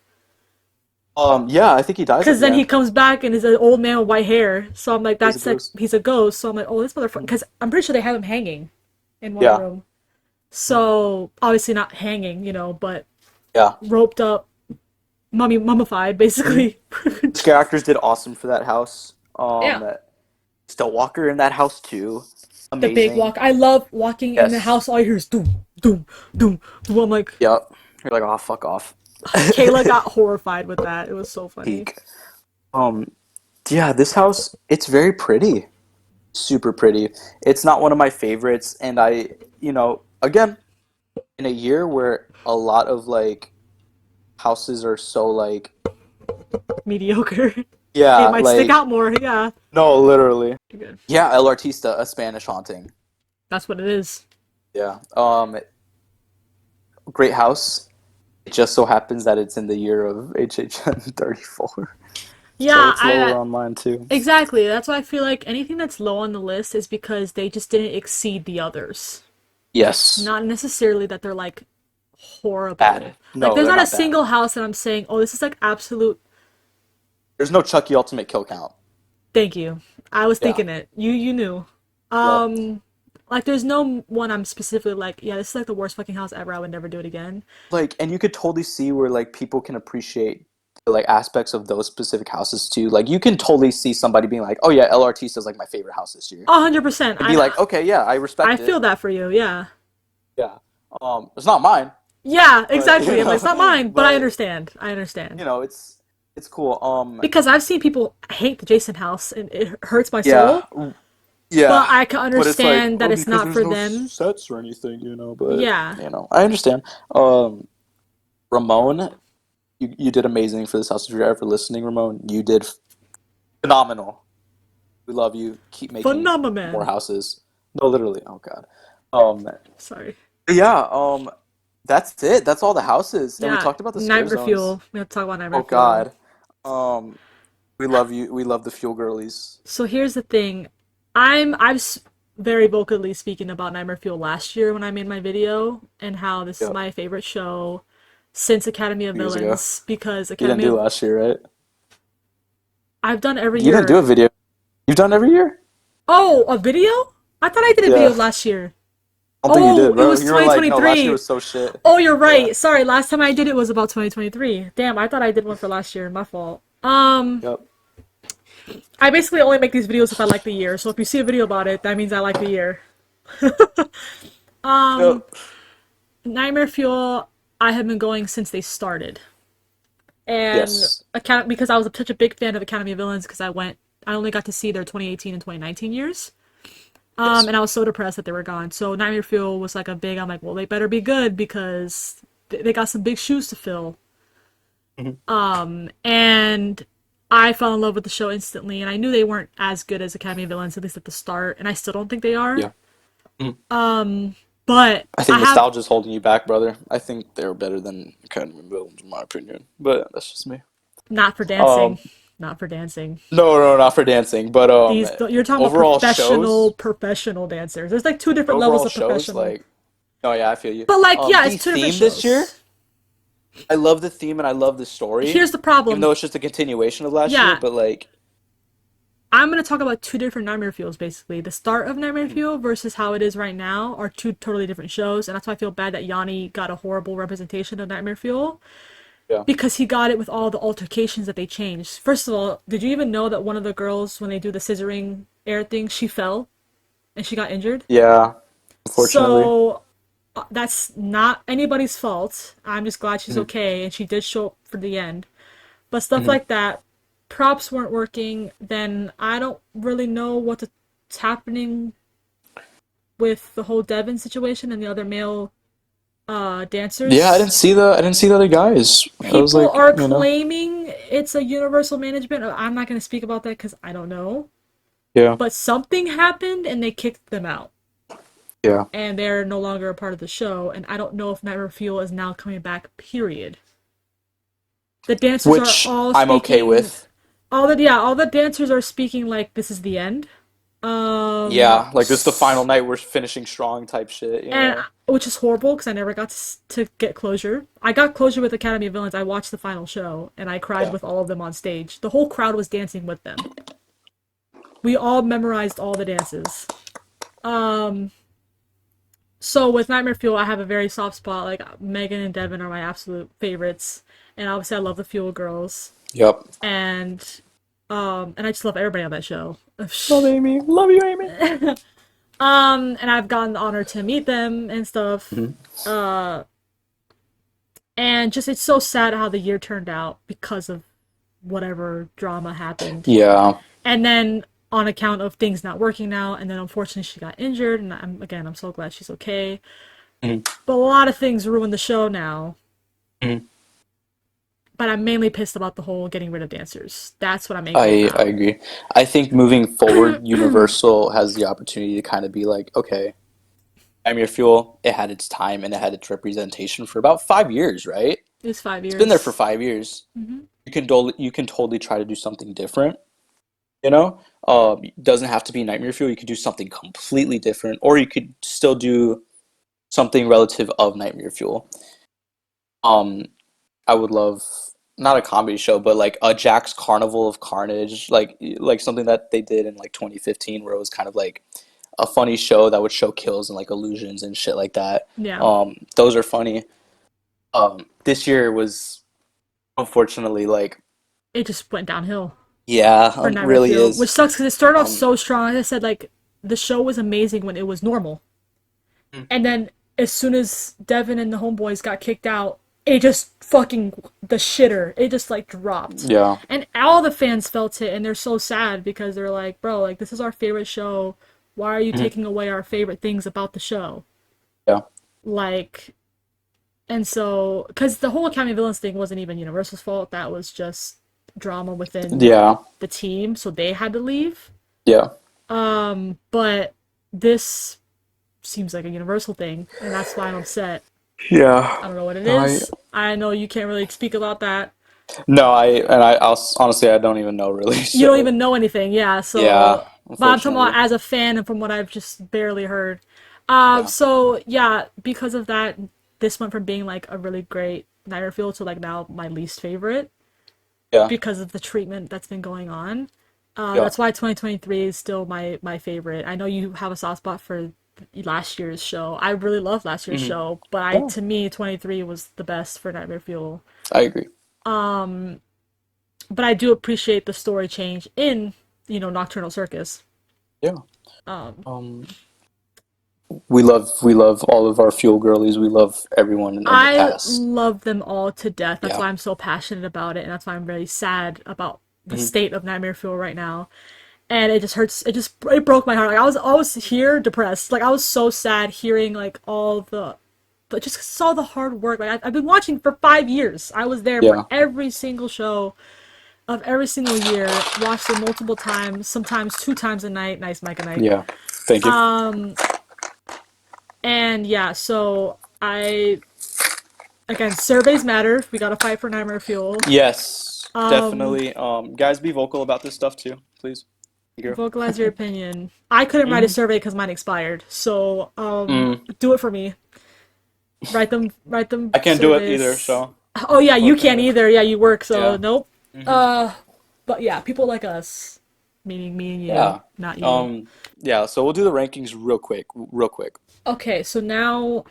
Yeah, I think he dies at Cause the then he end. comes back and is an old man with white hair. So I'm like, He's a that's like ghost. he's a ghost. So I'm like, oh, this motherfucker. Cause I'm pretty sure they have him hanging in one Yeah. room. So obviously not hanging, but Yeah. roped up, mummified, Mhm. basically. The characters did awesome for that house. Yeah. Still Walker in that house too. The big Amazing. walk. I love walking in the Yes. house. All you hear is doom, doom, doom, doom. I'm like, Yep. You're like, oh, fuck off. Kayla got horrified with that. It was so funny. Peak. Um, yeah, this house, it's very pretty. Super pretty. It's not one of my favorites, and again, in a year where a lot of like houses are so like, Mediocre. It yeah, might stick like, out more. Yeah. no, literally. You're good. Yeah, El Artista, a Spanish haunting. That's what it is. Yeah. Great house. It just so happens that it's in the year of HHN 34. So Yeah, it's I lower on mine too. exactly. That's why I feel like anything that's low on the list is because they just didn't exceed the others. Yes. Not necessarily that they're like horrible. Bad. Like No, there's they're not a not bad. single house that I'm saying, "Oh, this is like absolute There's no Chucky Ultimate Kill Count. thank you." I was Yeah. thinking it. You knew. Yep. Like there's no one I'm specifically like, yeah, this is like the worst fucking house ever. I would never do it again. Like, and you could totally see where like people can appreciate the like aspects of those specific houses too. Like you can totally see somebody being like, "Oh yeah, LRT is like my favorite house this year," 100%. and be like, "Okay, yeah, I I respect feel it." that for you. Yeah. Yeah. It's not mine, Yeah, but exactly. I'm like, it's not mine, but I but understand. I understand. it's cool. Because I've seen people hate the Jason house and it hurts my Yeah, soul, yeah, but I can but it's like, understand that oh, it's because not there's for no them. sets or anything, But Yeah. I understand. Um, Ramon, you did amazing for this house. If you're ever listening, Ramon, you did phenomenal. We love you. Keep making more Phenomenon. houses. No, literally. Oh God. Um, Sorry. yeah. That's it. That's all the houses, and we Yeah, talked about the scare Nightmare zones. Fuel. We have to talk about Oh Nightmare Fuel. God. Um, we love you. We love the fuel girlies. So here's the thing. I was very vocally speaking about Nightmare Fuel last year when I made my video and how this is Yep. my favorite show since Academy of 2 years ago. Villains because You didn't Academy do of last year, right? I've done every You didn't do year. a video. You've done every year? Oh, a video? I thought I did a Yeah. video last year. I don't think you Oh, did, it bro. was You were like, no, last year 2023. was so shit. Oh, you're Yeah. right. Sorry, last time I did it was about 2023. Damn, I thought I did one for last year. My fault. Yep. I basically only make these videos if I like the year. So if you see a video about it, that means I like the year. Yep. Nightmare Fuel, I have been going since they started. And Yes. because I was such a big fan of Academy of Villains because I only got to see their 2018 and 2019 years. Yes. And I was so depressed that they were gone. So Nightmare Fuel was like I'm like, well, they better be good because they got some big shoes to fill. Mhm. And I fell in love with the show instantly, and I knew they weren't as good as Academy of Villains, at least at the start, and I still don't think they are. Yeah. Mhm. But I I think have nostalgia's holding you back, brother. I think they're better than Academy Villains, in my opinion. But that's just me. not for Um, dancing, not for dancing. no, no, not for dancing, but You're talking about overall shows, professional dancers. There's like two different levels overall of shows, professional. like, oh yeah, I feel you. But like, yeah, The it's two different theme this year, shows. I love the theme and I love the story, Here's the even problem. though it's just a continuation of last year. Yeah, But like, I'm gonna talk about two different Nightmare Fuels basically. The start of Nightmare mhm, Fuel versus how it is right now are two totally different shows, and that's why I feel bad that Yanni got a horrible representation of Nightmare Fuel yeah, because he got it with all the altercations that they changed. First of all, did you even know that one of the girls, when they do the scissoring air thing, she fell and she got injured? yeah, unfortunately. So that's not anybody's fault. I'm just glad she's Mhm, okay and she did show up for the end. But stuff mhm. like that, props weren't working, then I don't really know what's happening with the whole Devin situation and the other male Yeah, dancers. I didn't see the other guys. I was People like, are claiming it's a universal management. I'm not going to speak about that because I don't know. yeah, But something happened and they kicked them out. yeah. And they're no longer a part of the show. And I don't know if Nightmare Fuel is now coming back, period. The dancers are Which all I'm okay speaking. with. All the dancers are speaking like this is the end. Yeah, like this is the final night. We're finishing strong, type shit. And which is horrible because I never got to get closure. I got closure with Academy of Villains. I watched the final show and I cried Yeah. with all of them on stage. The whole crowd was dancing with them. We all memorized all the dances. So with Nightmare Fuel, I have a very soft spot. Like Megan and Devin are my absolute favorites, and obviously I love the Fuel Girls, Yep. and and I just love everybody on that show. Love Amy. Love you, Amy. And I've gotten the honor to meet them and stuff. Mhm. And just it's so sad how the year turned out because of whatever drama happened. Yeah. And then on account of things not working out, and then unfortunately she got injured, and I'm so glad she's okay. Mhm. But a lot of things ruined the show now. Mhm. But I'm mainly pissed about the whole getting rid of dancers. That's what I'm angry I about. agree. I think moving forward, Universal has the opportunity to kind of be like, okay, I'm your fuel. It had its time and it had its representation for about 5 years, right? It's five It's been there for years. 5 years. Mm-hmm. You can totally try to do something different. You know, it doesn't have to be Nightmare Fuel. You could do something completely different, or you could still do something relative of Nightmare Fuel. Um, I would love not a comedy show, but like a Jack's Carnival of Carnage, like something that they did in like 2015, where it was kind of like a funny show that would show kills and like illusions and shit like that. Yeah. Those are funny. This year was unfortunately like, It just went downhill yeah, for Nightmare really Fuel, which is. sucks because it started off Um, so strong. Like I said, like the show was amazing when it was normal, and then as soon as Devin and the homeboys got kicked out, it just fucking the shitter. It just like dropped, yeah, and all the fans felt it, and they're so sad because they're like, bro, like this is our favorite show. Why are you mhm, taking away our favorite things about the show? yeah, Like, and so because the whole Academy Villains thing wasn't even Universal's fault. That was just drama within yeah, the team, so they had to leave. yeah, But this seems like a universal thing, and that's why I'm upset. I yeah. don't know what it I is. I know you can't really speak about that. no, honestly I don't even know really. You don't So even know anything, yeah. yeah, So, but I'm talking about unfortunately, as a fan and from what I've just barely heard. yeah, So yeah, because of that, this went from being like a really great Nightmare Fuel to like now my least favorite yeah, because of the treatment that's been going on. yeah, That's why 2023 is still my favorite. I know you have a soft spot for last year's show. I really loved last year's hmm, show, but I yeah. to me 23 was the best for Nightmare Fuel. I agree. But I do appreciate the story change in Nocturnal Circus. Yeah. Um, we love all of our fuel girlies. We love everyone in the I cast. love them all to death. That's Yeah. why I'm so passionate about it, and that's why I'm really sad about the Hmm. state of Nightmare Fuel right now. And it just hurts. It broke my heart. Like I was here depressed. Like I was so sad hearing like all the but just saw the hard work. Like I've been watching for 5 years. I was there for Yeah. every single show of every single year. Watched it multiple times, sometimes two times a night. Nice, Mike, a night. Yeah. Thank you. And yeah, so I again surveys matter. We gotta fight for Nightmare Fuel. Yes, definitely. Guys, be vocal about this stuff too, please. Thank you. Vocalize your opinion. I couldn't write a Hmm. survey because mine expired. So Mm. do it for me. Write them I can't do it either, surveys. so Oh yeah, you can't unfortunately. either. Yeah, you work, so Yeah. nope. Hmm. Uh, but yeah, people like us, meaning me and you, Yeah. not you. Um, yeah, so we'll do the rankings real quick, real quick. Okay, so now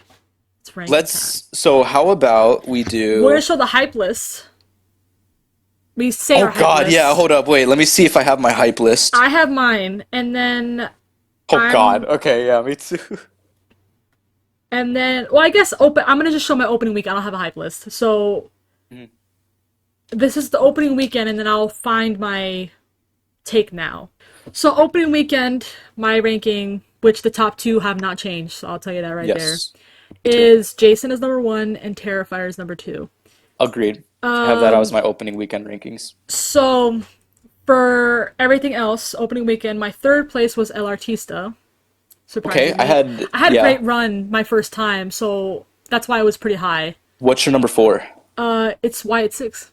it's ranking time. So how about we We're gonna do, show the hype list. We say oh our hype God, yeah, list. hold up, wait, let me see if I have my hype list. I have mine, and then Oh God, I'm, okay, yeah, me too. well, I guess open. I'm gonna just show my opening week. I don't have a hype list, so Mhm. this is the opening weekend, and then I'll find my take now. So opening weekend, my ranking, which the top two have not changed, so I'll tell you that right there, Yes, me too. is Jason is number one and Terrifier is number two. Agreed. I have that as my opening weekend rankings. So for everything else, opening weekend, my third place was El Artista, Okay, surprisingly. I had a yeah. great run my first time, so that's why it was pretty high. What's your number four? It's why it's six.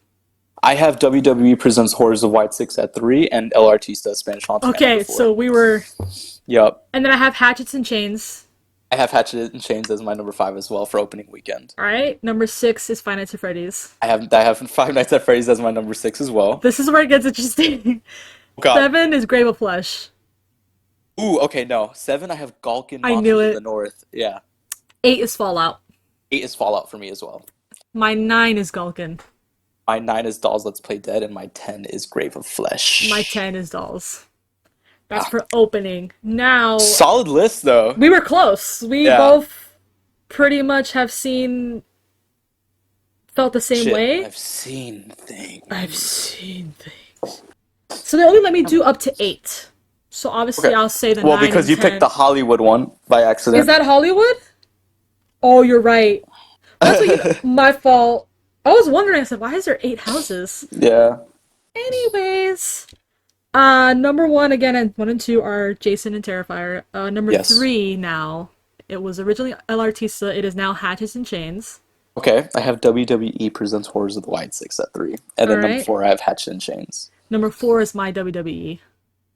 I have WWE Presents Horrors of White Six at three and El Artista Spanish Frontier at number Okay, four. so we were, Yup. and then I have Hatchets and Chains. I have Hatchet and Chains as my number five as well for opening weekend. All right, number six is Five Nights at Freddy's. I have Five Nights at Freddy's as my number six as well. This is where it gets interesting. Oh God. Seven is Grave of Flesh. Ooh, okay, no. Seven, I have Galkin I knew Monsters of the it. North. Yeah. 8 is Fallout. 8 is Fallout for me as well. My 9 is Gulkin. My 9 is Dolls Let's Play Dead, and my 10 is Grave of My Flesh. 10 is Dolls. That's Ah, for opening. Now, solid list though. we were close. We Yeah. both pretty much have felt the same Shit. way. I've seen I've things. seen things. So they only let me do up to 8. So Okay. obviously I'll say the Well, 9 because and you picked the 10. Hollywood one by Is accident. that Hollywood? Oh, you're right. That's what you. My fault. I was wondering. I said, why is there 8 houses? Yeah. Anyways, number one again, and 1 and 2 are Jason and Terrifier. Number Yes. three now. It was originally El Artista. It is now Hatches and Chains. Okay. I have WWE Presents Horrors of the White Six at 3. And All then number right. 4, I have Hatchet and Chains. Number four is my WWE.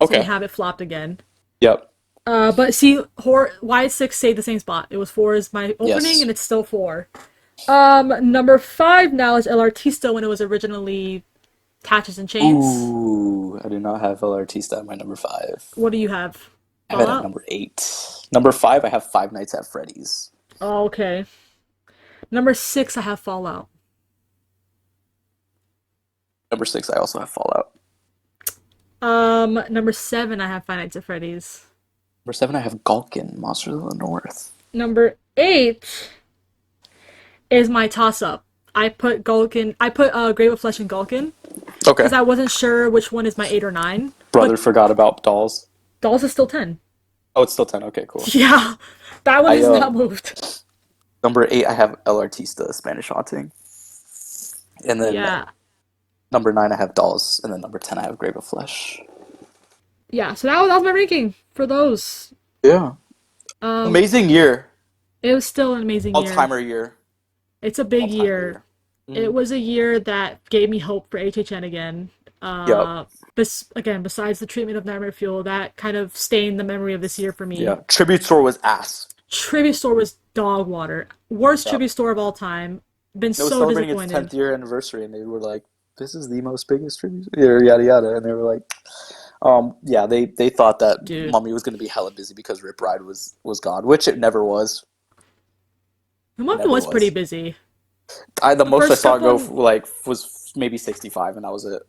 So we Okay. have it flopped again. Yep. But see, horror Y6 stayed the same spot. It was four is my opening, Yes. and it's still four. Number five now is El Artista when it was originally Hatches and Chains. Ooh, I do not have El Artista at my number 5. What do you have? I have it at Fallout? number 8. Number 5, I have Five Nights at Freddy's. Oh, okay. Number six, I have Fallout. Number 6, I also have Fallout. Number seven, I have Five Nights at Freddy's. Number 7, I have Gulkin, Monsters of the North. Number eight is my toss up. I put Gulkin. I put Grave of Flesh and Gulkin Okay. because I wasn't sure which one is my 8 or 9. Brother But forgot about Dolls. Dolls is still 10. Oh, it's still 10. Okay, cool. Yeah, that one I has not moved. Number 8, I have El Artista, Spanish Haunting. And then Yeah, number 9, I have Dolls. And then number 10, I have Grave of Flesh. yeah. So that was my ranking for those. Yeah. Um, Amazing year. it was still an amazing All year. timer year. It's a All big timer year. year. Hmm. It was a year that gave me hope for HHN again. Yep. Again, besides the treatment of Nightmare Fuel, that kind of stained the memory of this year for me. Yeah. Tribute Store was ass. Tribute Store was dog water. Worst Yep. tribute store of all time. Been It was so celebrating its disappointed. 10th year anniversary, and they were like, "This is the most biggest tribute," yada yada, and they were like, yeah, they thought that Dude, Mummy was going to be hella busy because Rip Ride was gone, which it never was. the It movie never was pretty was. busy. The The most I first saw it go couple, like was maybe 65, and that was it.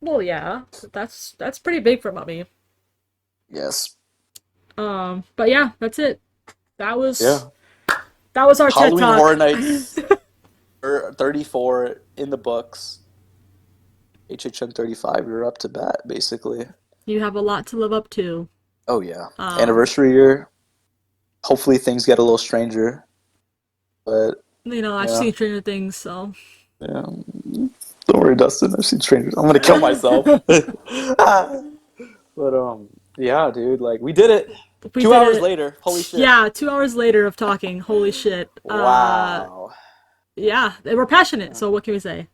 well, yeah, that's pretty big for Mummy. Yes. But yeah, that's it. That was Yeah. that was our TED Halloween talk. Horror Nights 34 in the books. HHN 35, you're up to bat, basically. You have a lot to live up to. Oh, yeah. Um, Anniversary year. Hopefully things get a little stranger. But, I've yeah. seen Stranger Things, so Yeah. Don't worry, Dustin. I've seen strangers. I'm gonna kill myself. Ah. But, yeah, dude. Like, we did it. we Two did hours it. later. Holy shit. Yeah, 2 hours later of talking. Holy shit. Wow. Yeah, we're passionate. Yeah. So what can we say?